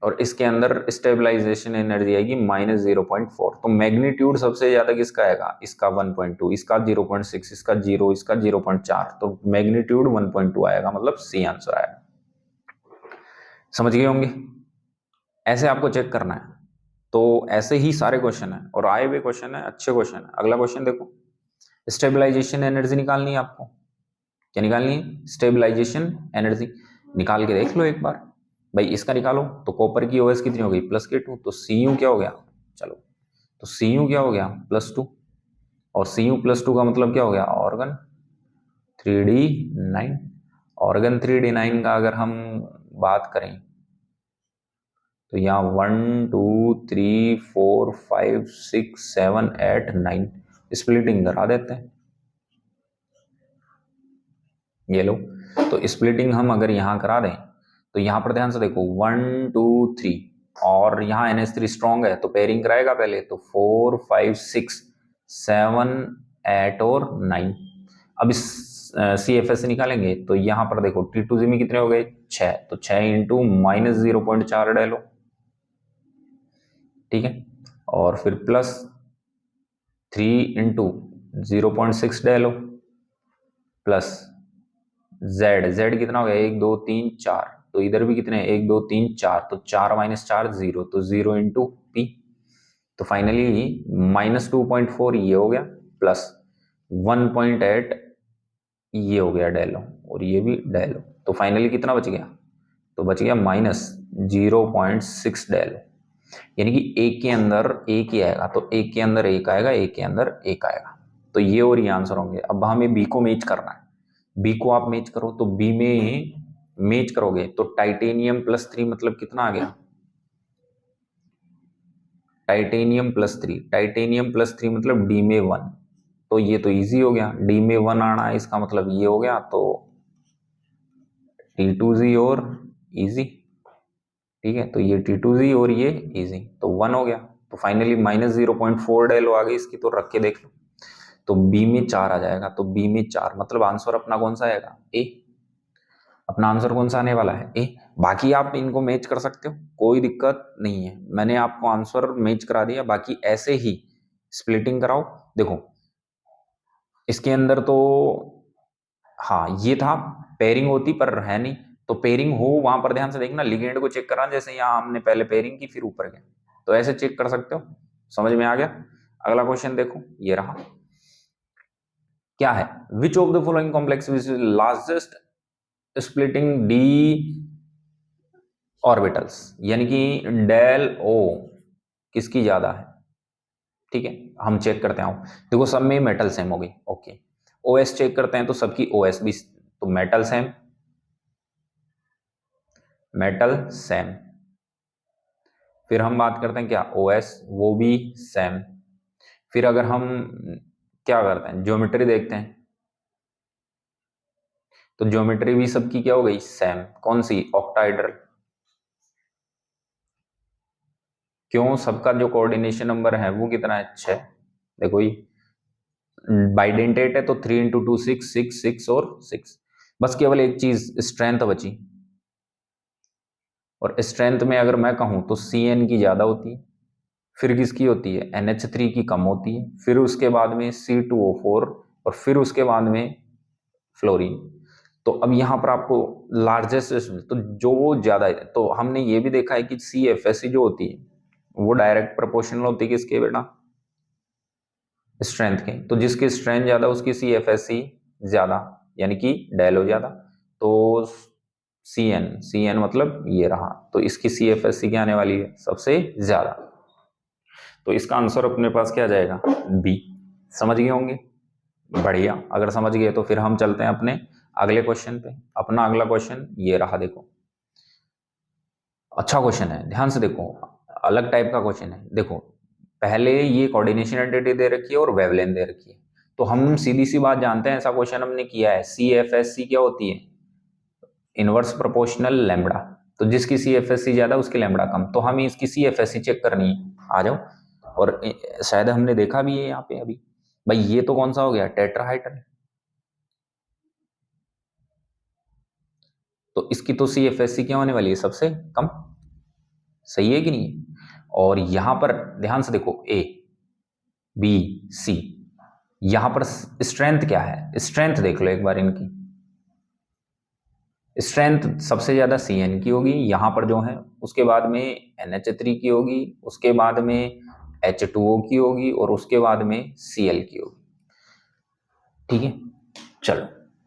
और इसके अंदर स्टेबलाइजेशन एनर्जी आएगी -0.4। तो मैग्नीट्यूड सबसे ज्यादा किसका आएगा, इसका 1.2, इसका 0.6, इसका 0, इसका 0.4, तो मैग्नीट्यूड 1.2 आएगा, मतलब सी आंसर आएगा। समझ गए होंगे, ऐसे आपको चेक करना है। तो ऐसे ही सारे क्वेश्चन है, और आए हुए क्वेश्चन है, अच्छे क्वेश्चन है। अगला क्वेश्चन देखो, स्टेबलाइजेशन एनर्जी निकालनी है आपको, क्या निकालनी है, स्टेबलाइजेशन एनर्जी, निकाल के देख लो एक बार भाई, इसका निकालो। तो कॉपर की ओएस कितनी हो गई +K2, तो Cu क्या हो गया, चलो, तो Cu क्या हो गया +2, और Cu+2 का मतलब क्या हो गया, ऑर्गन 3d9। ऑर्गन 3d9 का अगर हम बात करें तो यहाँ 1 2 3 4 5 6 7 8 9 स्प्लिटिंग करा देते हैं, ये लो। तो स्प्लिटिंग हम अगर यहाँ करा दें तो यहाँ पर ध्यान से देखो 1 2 3, और यहाँ NH3 स्ट्रॉन्ग है तो पेयरिंग कराएगा पहले, तो 4 5 6 7 8 और 9। अब इस CFS से निकालेंगे तो यहाँ पर देखो T2Z में कितने हो गए 6, तो 6 इंटू -0.4 डालो, ठीक है, और फिर +3 इंटू 0.6 डालो, प्लस Z कितना हो गया 1 2 3 4, तो इधर भी कितने 1 2 3 4, तो 4 - 4 0, तो 0 इंटू P, तो फाइनली -2.4 ये हो गया, प्लस 1.8 ये हो गया डेलो, और ये भी डेलो, तो फाइनली कितना बच गया, तो बच गया -0.6 डेलो। यानी कि एक के अंदर एक ही आएगा, तो एक के अंदर एक आएगा, एक के अंदर एक आएगा, तो ये और ये आंसर होंगे। अब हमें बी को मैच करना है, बी को आप मैच करो, तो बी में मैच करोगे तो टाइटेनियम +3 मतलब कितना आ गया, टाइटेनियम प्लस थ्री मतलब डी में 1, तो ये तो इजी हो गया, डी में 1 आना है, इसका मतलब ये हो गया, तो T2Z और इजी, ठीक है, तो ये T2Z और ये इजी, तो 1 हो गया, तो फाइनली -0.4 डेलो आ गई इसकी, तो रख के देख लो, तो बी में 4 आ जाएगा, तो बी में 4 मतलब आंसर अपना कौन सा आएगा, ए, अपना आंसर कौन सा आने वाला है, ए। बाकी आप इनको मैच कर सकते हो, कोई दिक्कत नहीं है, मैंने आपको आंसर मैच करा दिया, बाकी ऐसे ही स्प्लिटिंग कराओ। देखो इसके अंदर तो हाँ ये था, पेयरिंग होती पर है नहीं, तो पेयरिंग हो वहां पर ध्यान से देखना, लिगेंड को चेक करा, जैसे यहाँ हमने पहले पेयरिंग की फिर ऊपर गए, तो ऐसे चेक कर सकते हो। समझ में आ गया। अगला क्वेश्चन देखो, ये रहा, क्या है, which of the following complex which is largest splitting D orbitals, यानी कि डेल ओ किसकी ज्यादा है, ठीक है, हम चेक करते हैं। देखो सब में मेटल सेम हो गई, ओके, ओएस चेक करते हैं तो सबकी ओएस भी, तो मेटल सेम, मेटल सेम, फिर हम बात करते हैं क्या ओएस, वो भी सेम। फिर अगर हम क्या करते हैं ज्योमेट्री देखते हैं, तो ज्योमेट्री भी सबकी क्या हो गई सेम, कौन सी ऑक्टाइड्रल, क्यों, सबका जो कोऑर्डिनेशन नंबर है वो कितना है 6, देखो ये बाइडेंटेट है तो 3 इंटू 2 6 6 6 और 6, बस केवल एक चीज स्ट्रेंथ बची, और स्ट्रेंथ में अगर मैं कहूं तो Cn की ज्यादा होती है, फिर किसकी होती है NH3 की कम होती है, फिर उसके बाद में C2O4, और फिर उसके बाद में फ्लोरीन। तो अब यहाँ पर आपको लार्जेस्ट, तो जो ज्यादा है, तो हमने ये भी देखा है कि CFSC जो होती है वो डायरेक्ट प्रोपोर्शनल होती है किसके बेटा, स्ट्रेंथ के। तो जिसकी स्ट्रेंथ ज्यादा उसकी CFSC ज्यादा, यानी कि डेलो ज्यादा। तो CN मतलब ये रहा, तो इसकी CFSC क्या आने वाली है, सबसे ज्यादा। तो इसका आंसर अपने पास क्या जाएगा, बी। समझ गए होंगे, बढ़िया। अगर समझ गए तो फिर हम चलते हैं अपने अगले क्वेश्चन पे। अपना अगला क्वेश्चन ये रहा, देखो अच्छा क्वेश्चन है, ध्यान से देखो, अलग टाइप का क्वेश्चन है। देखो पहले ये कोऑर्डिनेशन एंटिटी दे रखी है और वेवलेंथ दे रखी है, तो हम सीधी सी बात जानते हैं, ऐसा क्वेश्चन हमने किया है। CFSC क्या होती है, इनवर्स प्रोपोर्शनल लैम्बडा। तो जिसकी CFSC ज्यादा उसकी लैम्बडा कम, तो हमें इसकी CFSC चेक करनी है। आ जाओ, और शायद हमने देखा भी है यहाँ पे अभी। भाई ये तो कौन सा हो गया, टेट्राहाइड्रल। तो इसकी तो CFSC क्या होने वाली है, सबसे कम। सही है कि नहीं। और यहां पर ध्यान से देखो, A, B, C, यहां पर स्ट्रेंथ क्या है, स्ट्रेंथ देख लो एक बार इनकी। स्ट्रेंथ सबसे ज्यादा CN की होगी यहां पर जो है, उसके बाद में NH3 की होगी, उसके बाद में H2O की होगी, और उसके बाद में Cl की होगी। ठीक है, चलो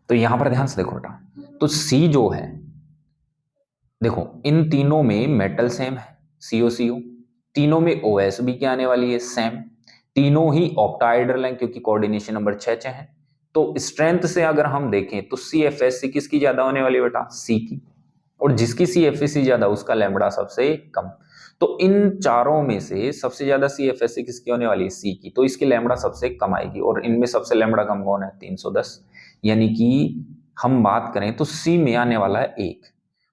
तो यहां पर ध्यान से देखो बेटा, तो C जो है, देखो इन तीनों में मेटल सेम है, CO तीनों में OS भी क्या आने वाली है, सेम। तीनों ही ऑक्टाहाइड्रल हैं क्योंकि कोऑर्डिनेशन नंबर 6 है। तो स्ट्रेंथ से अगर हम देखें तो CFSC किसकी ज्यादा होने वाली बेटा, C की। और जिसकी CFSC ज्यादा उसका लैम्बडा सबसे कम। तो इन चारों में से सबसे ज्यादा CFSC किसकी होने वाली है, C की। तो इसकी लैम्बडा सबसे कम आएगी, और इनमें सबसे लैम्बडा कम कौन है, 310। यानी कि हम बात करें तो C में आने वाला है 1,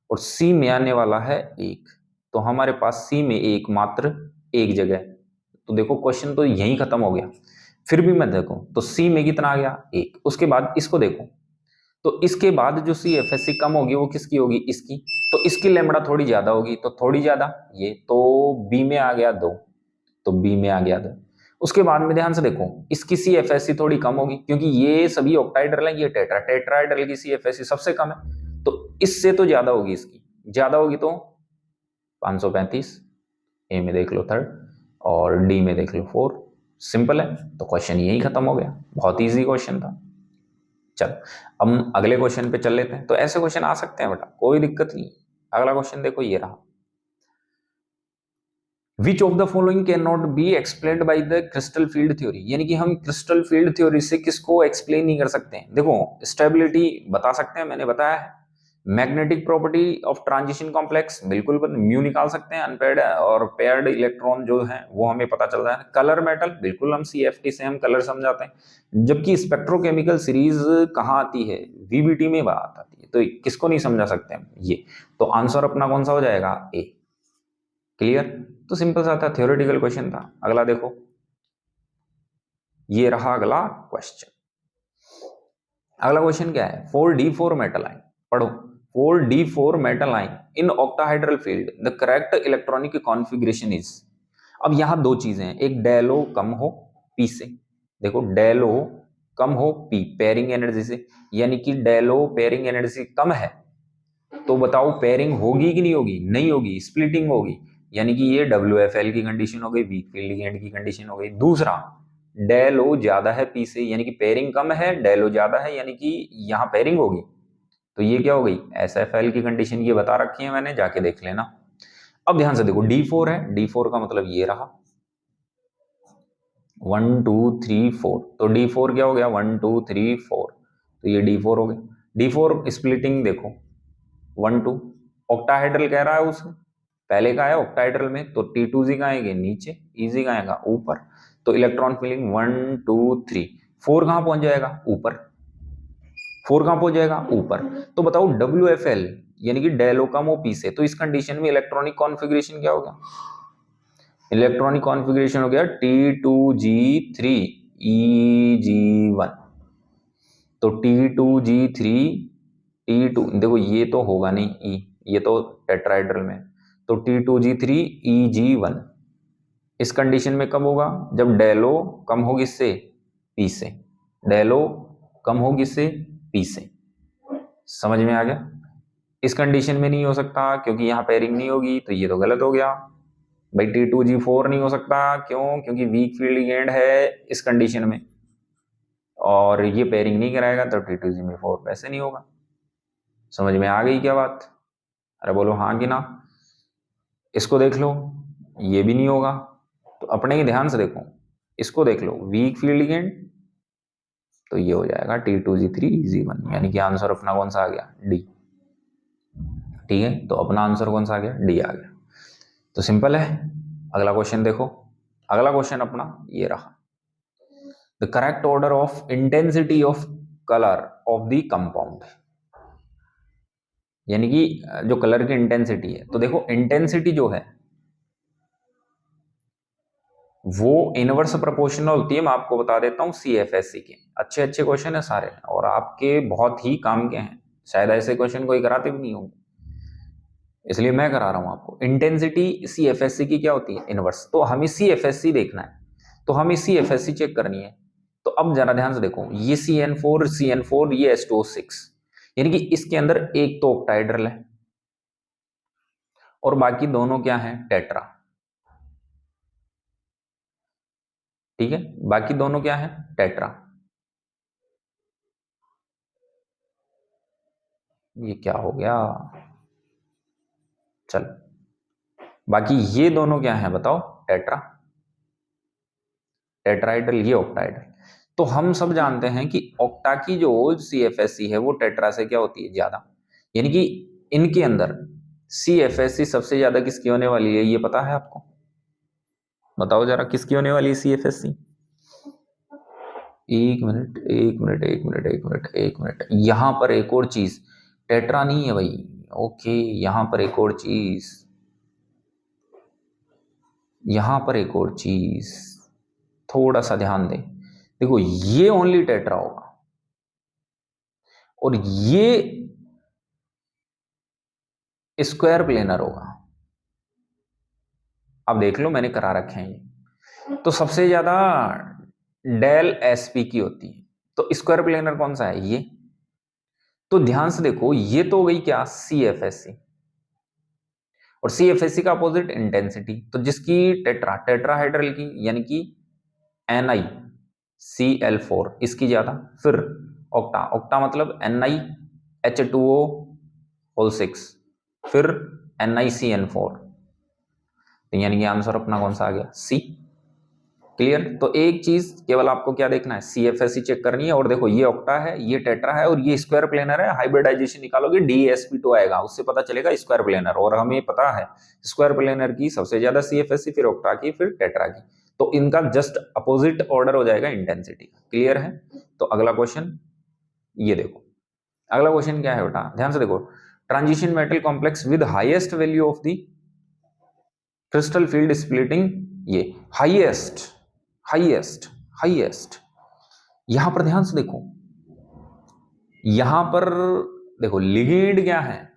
और C में आने वाला है 1। तो हमारे पास C में एकमात्र एक जगह। तो देखो क्वेश्चन तो यहीं खत्म हो गया। फिर भी मैं देखो तो C में कितना आ गया, 1। उसके बाद इसको देखो, तो इसके बाद जो CFSC कम होगी वो किसकी होगी, इसकी। तो इसकी लैम्बडा थोड़ी ज्यादा होगी, तो थोड़ी ज्यादा ये, तो B में आ गया 2। तो B में आ गया 2। उसके बाद में ध्यान से देखो, इसकी CFSC थोड़ी कम होगी क्योंकि ये सभी ऑक्टाइड्रल है, ये टेट्राहाइड्रल की CFSC सबसे कम है। तो इससे तो ज्यादा होगी, इसकी ज्यादा होगी, तो 535। ए में देख लो 3rd, और डी में देख लो 4। सिंपल है, तो क्वेश्चन यही खत्म हो गया, बहुत इजी क्वेश्चन था। चलो अब हम अगले क्वेश्चन पे चल लेते हैं। तो ऐसे क्वेश्चन आ सकते हैं बेटा, कोई दिक्कत नहीं। अगला क्वेश्चन देखो, ये रहा, which of the following can not be explained by the crystal field theory. यानी कि हम क्रिस्टल फील्ड थ्योरी से किसको एक्सप्लेन नहीं कर सकते हैं। देखो स्टेबिलिटी बता सकते हैं, मैंने बताया है। Magnetic property of transition complex बिल्कुल म्यू निकाल सकते हैं, अनपेयर्ड और पेयर्ड इलेक्ट्रॉन जो है वो हमें पता चल रहा है। कलर मेटल बिल्कुल हम CFT से हम कलर समझाते हैं। जबकि स्पेक्ट्रोकेमिकल सीरीज कहाँ आती है, VBT में बात आती है। तो किसको नहीं समझा सकते हम ये। तो आंसर अपना कौन सा हो जाएगा, A। क्लियर। तो सिंपल सा था, थ्योरेटिकल क्वेश्चन था। अगला देखो, ये रहा अगला क्वेश्चन। अगला क्वेश्चन क्या है, 4D4 मेटल आयन, पढ़ो। 4D4 metal ion in octahedral field the correct electronic configuration is. अब यहां दो चीजें हैं, एक डेलो कम हो P से। देखो डेलो कम हो P पेयरिंग एनर्जी से, यानी कि डेलो पेयरिंग एनर्जी कम है। तो बताओ पेयरिंग होगी कि नहीं होगी, नहीं होगी, स्प्लिटिंग होगी। यानी कि ये WFL की कंडीशन हो गई, वीक फील्ड लिगेंड की कंडीशन हो गई। दूसरा, डेलो ज्यादा है P से, यानी कि पेयरिंग कम है, डेलो ज्यादा है, यानी कि यहाँ पेयरिंग होगी। तो ये क्या हो गई, SFL की कंडीशन, ये बता रखी है मैंने, जाके देख लेना। अब ध्यान से देखो, D4 है, D4 का मतलब ये रहा 1 2 3 4। तो D4 क्या हो गया, 1 2 3 4। तो ये D4 हो गया। D4 स्प्लिटिंग देखो 1 2, ऑक्टाहाइड्रल कह रहा है उसमें, पहले का है ऑक्टाहाइड्रल में, तो T2Z का आएंगे नीचे, EZ का आएगा ऊपर। तो इलेक्ट्रॉन फिलिंग 1 2 3, 4 कहां पहुंच जाएगा, ऊपर। 4 कहां पहुंच जाएगा, ऊपर। तो बताओ WFL यानी कि डेलो कम हो P से, तो इस कंडीशन में इलेक्ट्रॉनिक कॉन्फ़िगरेशन क्या होगा, इलेक्ट्रॉनिक कॉन्फ़िगरेशन हो गया T2G3 EG1। तो T2G3 T2, देखो ये तो होगा नहीं E, ये तो टेट्राहाइड्रल में। तो T2G3 EG1 इस कंडीशन में कब होगा, जब डेलो कम होगी इससे, P से। डेलो कम होगी इससे P से। समझ में आ गया? इस कंडीशन में नहीं हो सकता क्योंकि यहाँ पेयरिंग नहीं होगी, तो ये तो गलत हो गया भाई। T2G4 नहीं हो सकता, क्यों? क्योंकि वीक फील्ड लिगेंड है इस कंडीशन में, और ये पेयरिंग नहीं कराएगा तो T2G4 वैसे नहीं होगा। समझ में आ गई क्या बात? अरे बोलो हाँ कि ना। इसको देख लो, ये भी नहीं होगा। तो अपने ही ध्यान से देखो, इसको देख लो, वीक फील्ड लिगेंड, तो ये हो जाएगा T2G3G1, यानी कि आंसर अपना कौन सा आ गया? डी। ठीक है, तो अपना आंसर कौन सा आ गया? डी आ गया। तो सिंपल है। अगला क्वेश्चन देखो। अगला क्वेश्चन अपना ये रहा, the correct order of intensity of colour of the compound, यानी कि जो कलर की इंटेंसिटी है। तो देखो इंटेंसिटी जो है वो इनवर्स प्रोपोर्शनल होती है, मैं आपको बता देता हूं CFSC के। अच्छे अच्छे क्वेश्चन है सारे, और आपके बहुत ही काम के हैं, शायद ऐसे क्वेश्चन कोई कराते भी नहीं होंगे, इसलिए मैं करा रहा हूं आपको। इंटेंसिटी CFSC की क्या होती है? इनवर्स। तो हमें CFSC देखना है, तो हमें CFSC चेक करनी है। तो अब जरा ध्यान से देखो, ये CN4, ये H2O6, यानी कि इसके अंदर एक तो ऑक्टाहेड्रल है और बाकी दोनों क्या है? टेट्रा। ठीक है, बाकी दोनों क्या है? टेट्रा। ये क्या हो गया? चल, बाकी ये दोनों क्या है बताओ? टेट्रा। टेट्राइडल, ये ऑक्टाइडल। तो हम सब जानते हैं कि ऑक्टा की जो CFSC है वो टेट्रा से क्या होती है? ज्यादा, यानी कि इनके अंदर CFSC सबसे ज्यादा किसकी होने वाली है? ये पता है आपको? बताओ जरा, किसकी होने वाली है CFSC? एक मिनट, एक मिनट, एक मिनट, एक मिनट, एक मिनट, यहां पर एक और चीज, टेट्रा नहीं है भाई। ओके, यहां पर एक और चीज, यहां पर एक और चीज, थोड़ा सा ध्यान दे। देखो, ये ओनली टेट्रा होगा और ये स्क्वायर प्लेनर होगा। अब देख लो, मैंने करा रखे हैं ये। तो सबसे ज्यादा डेल एसपी की होती है, तो स्क्वायर प्लेनर कौन सा है? ये। तो ध्यान से देखो, ये तो हो गई क्या? CFSC, और CFSC का अपोजिट इंटेंसिटी, तो जिसकी टेट्राहाइड्रल की, यानी कि NiCl4, इसकी ज्यादा। फिर ऑक्टा, ऑक्टा मतलब NiH2O6, फिर NiCN4, यानी कि आंसर अपना कौन सा आ गया? सी। क्लियर? तो एक चीज केवल आपको क्या देखना है? CFSC चेक करनी है। और देखो, ये ऑक्टा है, ये टेट्रा है, और ये स्क्वायर प्लेनर है। हाइब्रिडाइजेशन निकालोगे DsP2 आएगा, उससे पता चलेगा स्क्वायर प्लेनर। और हमें पता है स्क्वायर प्लेनर की सबसे ज्यादा CFSC, फिर ऑक्टा की, फिर टेट्रा की। तो इनका जस्ट अपोजिट ऑर्डर हो जाएगा इंटेंसिटी। क्लियर है? तो अगला क्वेश्चन ये देखो। अगला क्वेश्चन क्या है बेटा? ध्यान से देखो, transition metal complex with highest value of the crystal field splitting, ये हाईएस्ट, हाईएस्ट, हाईएस्ट। यहां पर ध्यान से देखो, यहां पर देखो लिगेंड क्या है।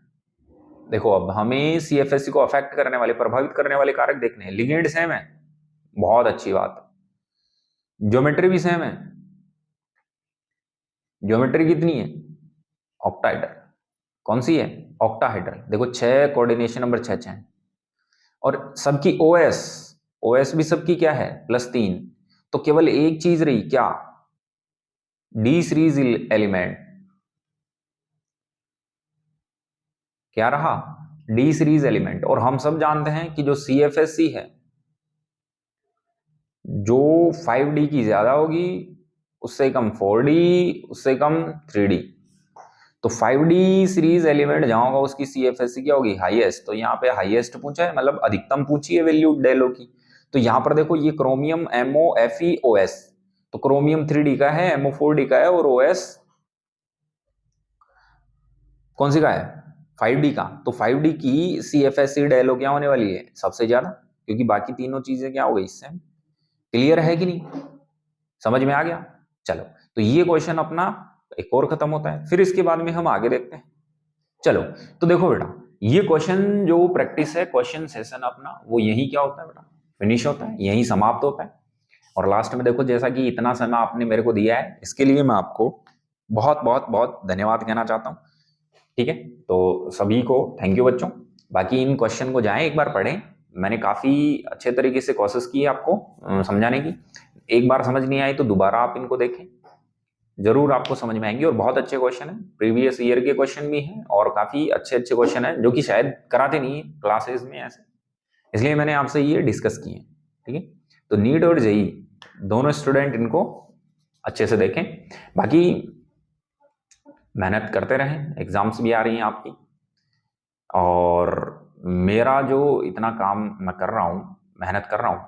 देखो, अब हमें CFSC को अफेक्ट करने वाले, प्रभावित करने वाले कारक देखने हैं। लिगेंड सेम है, बहुत अच्छी बात। ज्योमेट्री भी सेम है। ज्योमेट्री कितनी है? ऑक्टाहेड्रल। कौन सी है? ऑक्टाहेड्रल। देखो 6, कोऑर्डिनेशन नंबर 6 है, और सबकी OS, OS भी सबकी क्या है? +3। तो केवल एक चीज रही, क्या? D series element. क्या रहा? D series element. और हम सब जानते हैं कि जो CFSC है, जो 5D की ज्यादा होगी, उससे कम 4D, उससे कम 3D। तो 5D सीरीज एलिमेंट जहां होगा उसकी CFSC क्या होगी? हाईएस्ट। तो यहाँ पे हाईएस्ट पूछा है, मतलब अधिकतम पूछी है वैल्यू डेलो की। तो यहां पर देखो, ये क्रोमियम MoFeOS, तो क्रोमियम 3D का है, MO4D का है, और OS कौन सी का है? 5D का। तो 5D की CFSC डेलो क्या होने वाली है? सबसे ज्यादा, क्योंकि बाकी तीनों चीजें क्या हो गई इससे। क्लियर है कि नहीं? समझ में आ गया? चलो, तो ये क्वेश्चन अपना एक और खत्म होता है, फिर इसके बाद में हम आगे देखते हैं। चलो, तो देखो बेटा, ये क्वेश्चन जो प्रैक्टिस है, क्वेश्चन सेशन अपना, वो यही क्या होता है बेटा? फिनिश होता है, यही समाप्त होता है। और लास्ट में देखो, जैसा कि इतना समय आपने मेरे को दिया है, इसके लिए मैं आपको बहुत बहुत बहुत धन्यवाद कहना चाहता हूँ। ठीक है, तो सभी को थैंक यू बच्चों। बाकी इन क्वेश्चन को जाएं एक बार पढ़ें, मैंने काफी अच्छे तरीके से कोशिश की है आपको समझाने की। एक बार समझ नहीं आई तो दोबारा आप इनको देखें, जरूर आपको समझ में आएंगे। और बहुत अच्छे क्वेश्चन है, प्रीवियस ईयर के क्वेश्चन भी हैं और काफी अच्छे अच्छे क्वेश्चन हैं जो कि शायद कराते नहीं है क्लासेस में ऐसे, इसलिए मैंने आपसे ये डिस्कस किए। ठीक है, तो नीट और जेई दोनों स्टूडेंट इनको अच्छे से देखें। बाकी मेहनत करते रहें, एग्जाम्स भी आ रही हैं आपकी, और मेरा जो इतना काम मैं कर रहा हूँ, मेहनत कर रहा हूँ,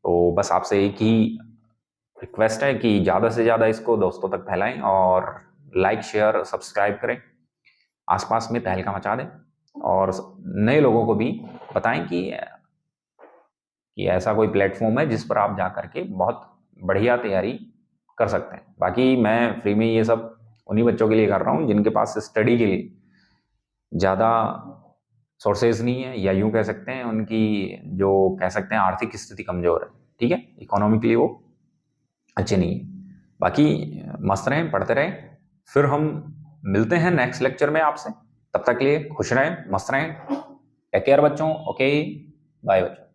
तो बस आपसे एक ही रिक्वेस्ट है कि ज़्यादा से ज़्यादा इसको दोस्तों तक फैलाएं और लाइक शेयर सब्सक्राइब करें, आसपास में तहलका मचा दें, और नए लोगों को भी बताएं कि ऐसा कोई प्लेटफॉर्म है जिस पर आप जा करके बहुत बढ़िया तैयारी कर सकते हैं। बाकी मैं फ्री में ये सब उन्हीं बच्चों के लिए कर रहा हूँ जिनके पास स्टडी के लिए ज़्यादा सोर्सेज नहीं है, या यूं कह सकते हैं उनकी जो कह सकते हैं आर्थिक स्थिति कमजोर है। ठीक है, इकोनॉमिकली वो अच्छे नहीं है। बाकी मस्त रहें, पढ़ते रहें, फिर हम मिलते हैं नेक्स्ट लेक्चर में आपसे। तब तक के लिए खुश रहें, मस्त रहें, टेक केयर बच्चों। ओके, बाय बच्चों।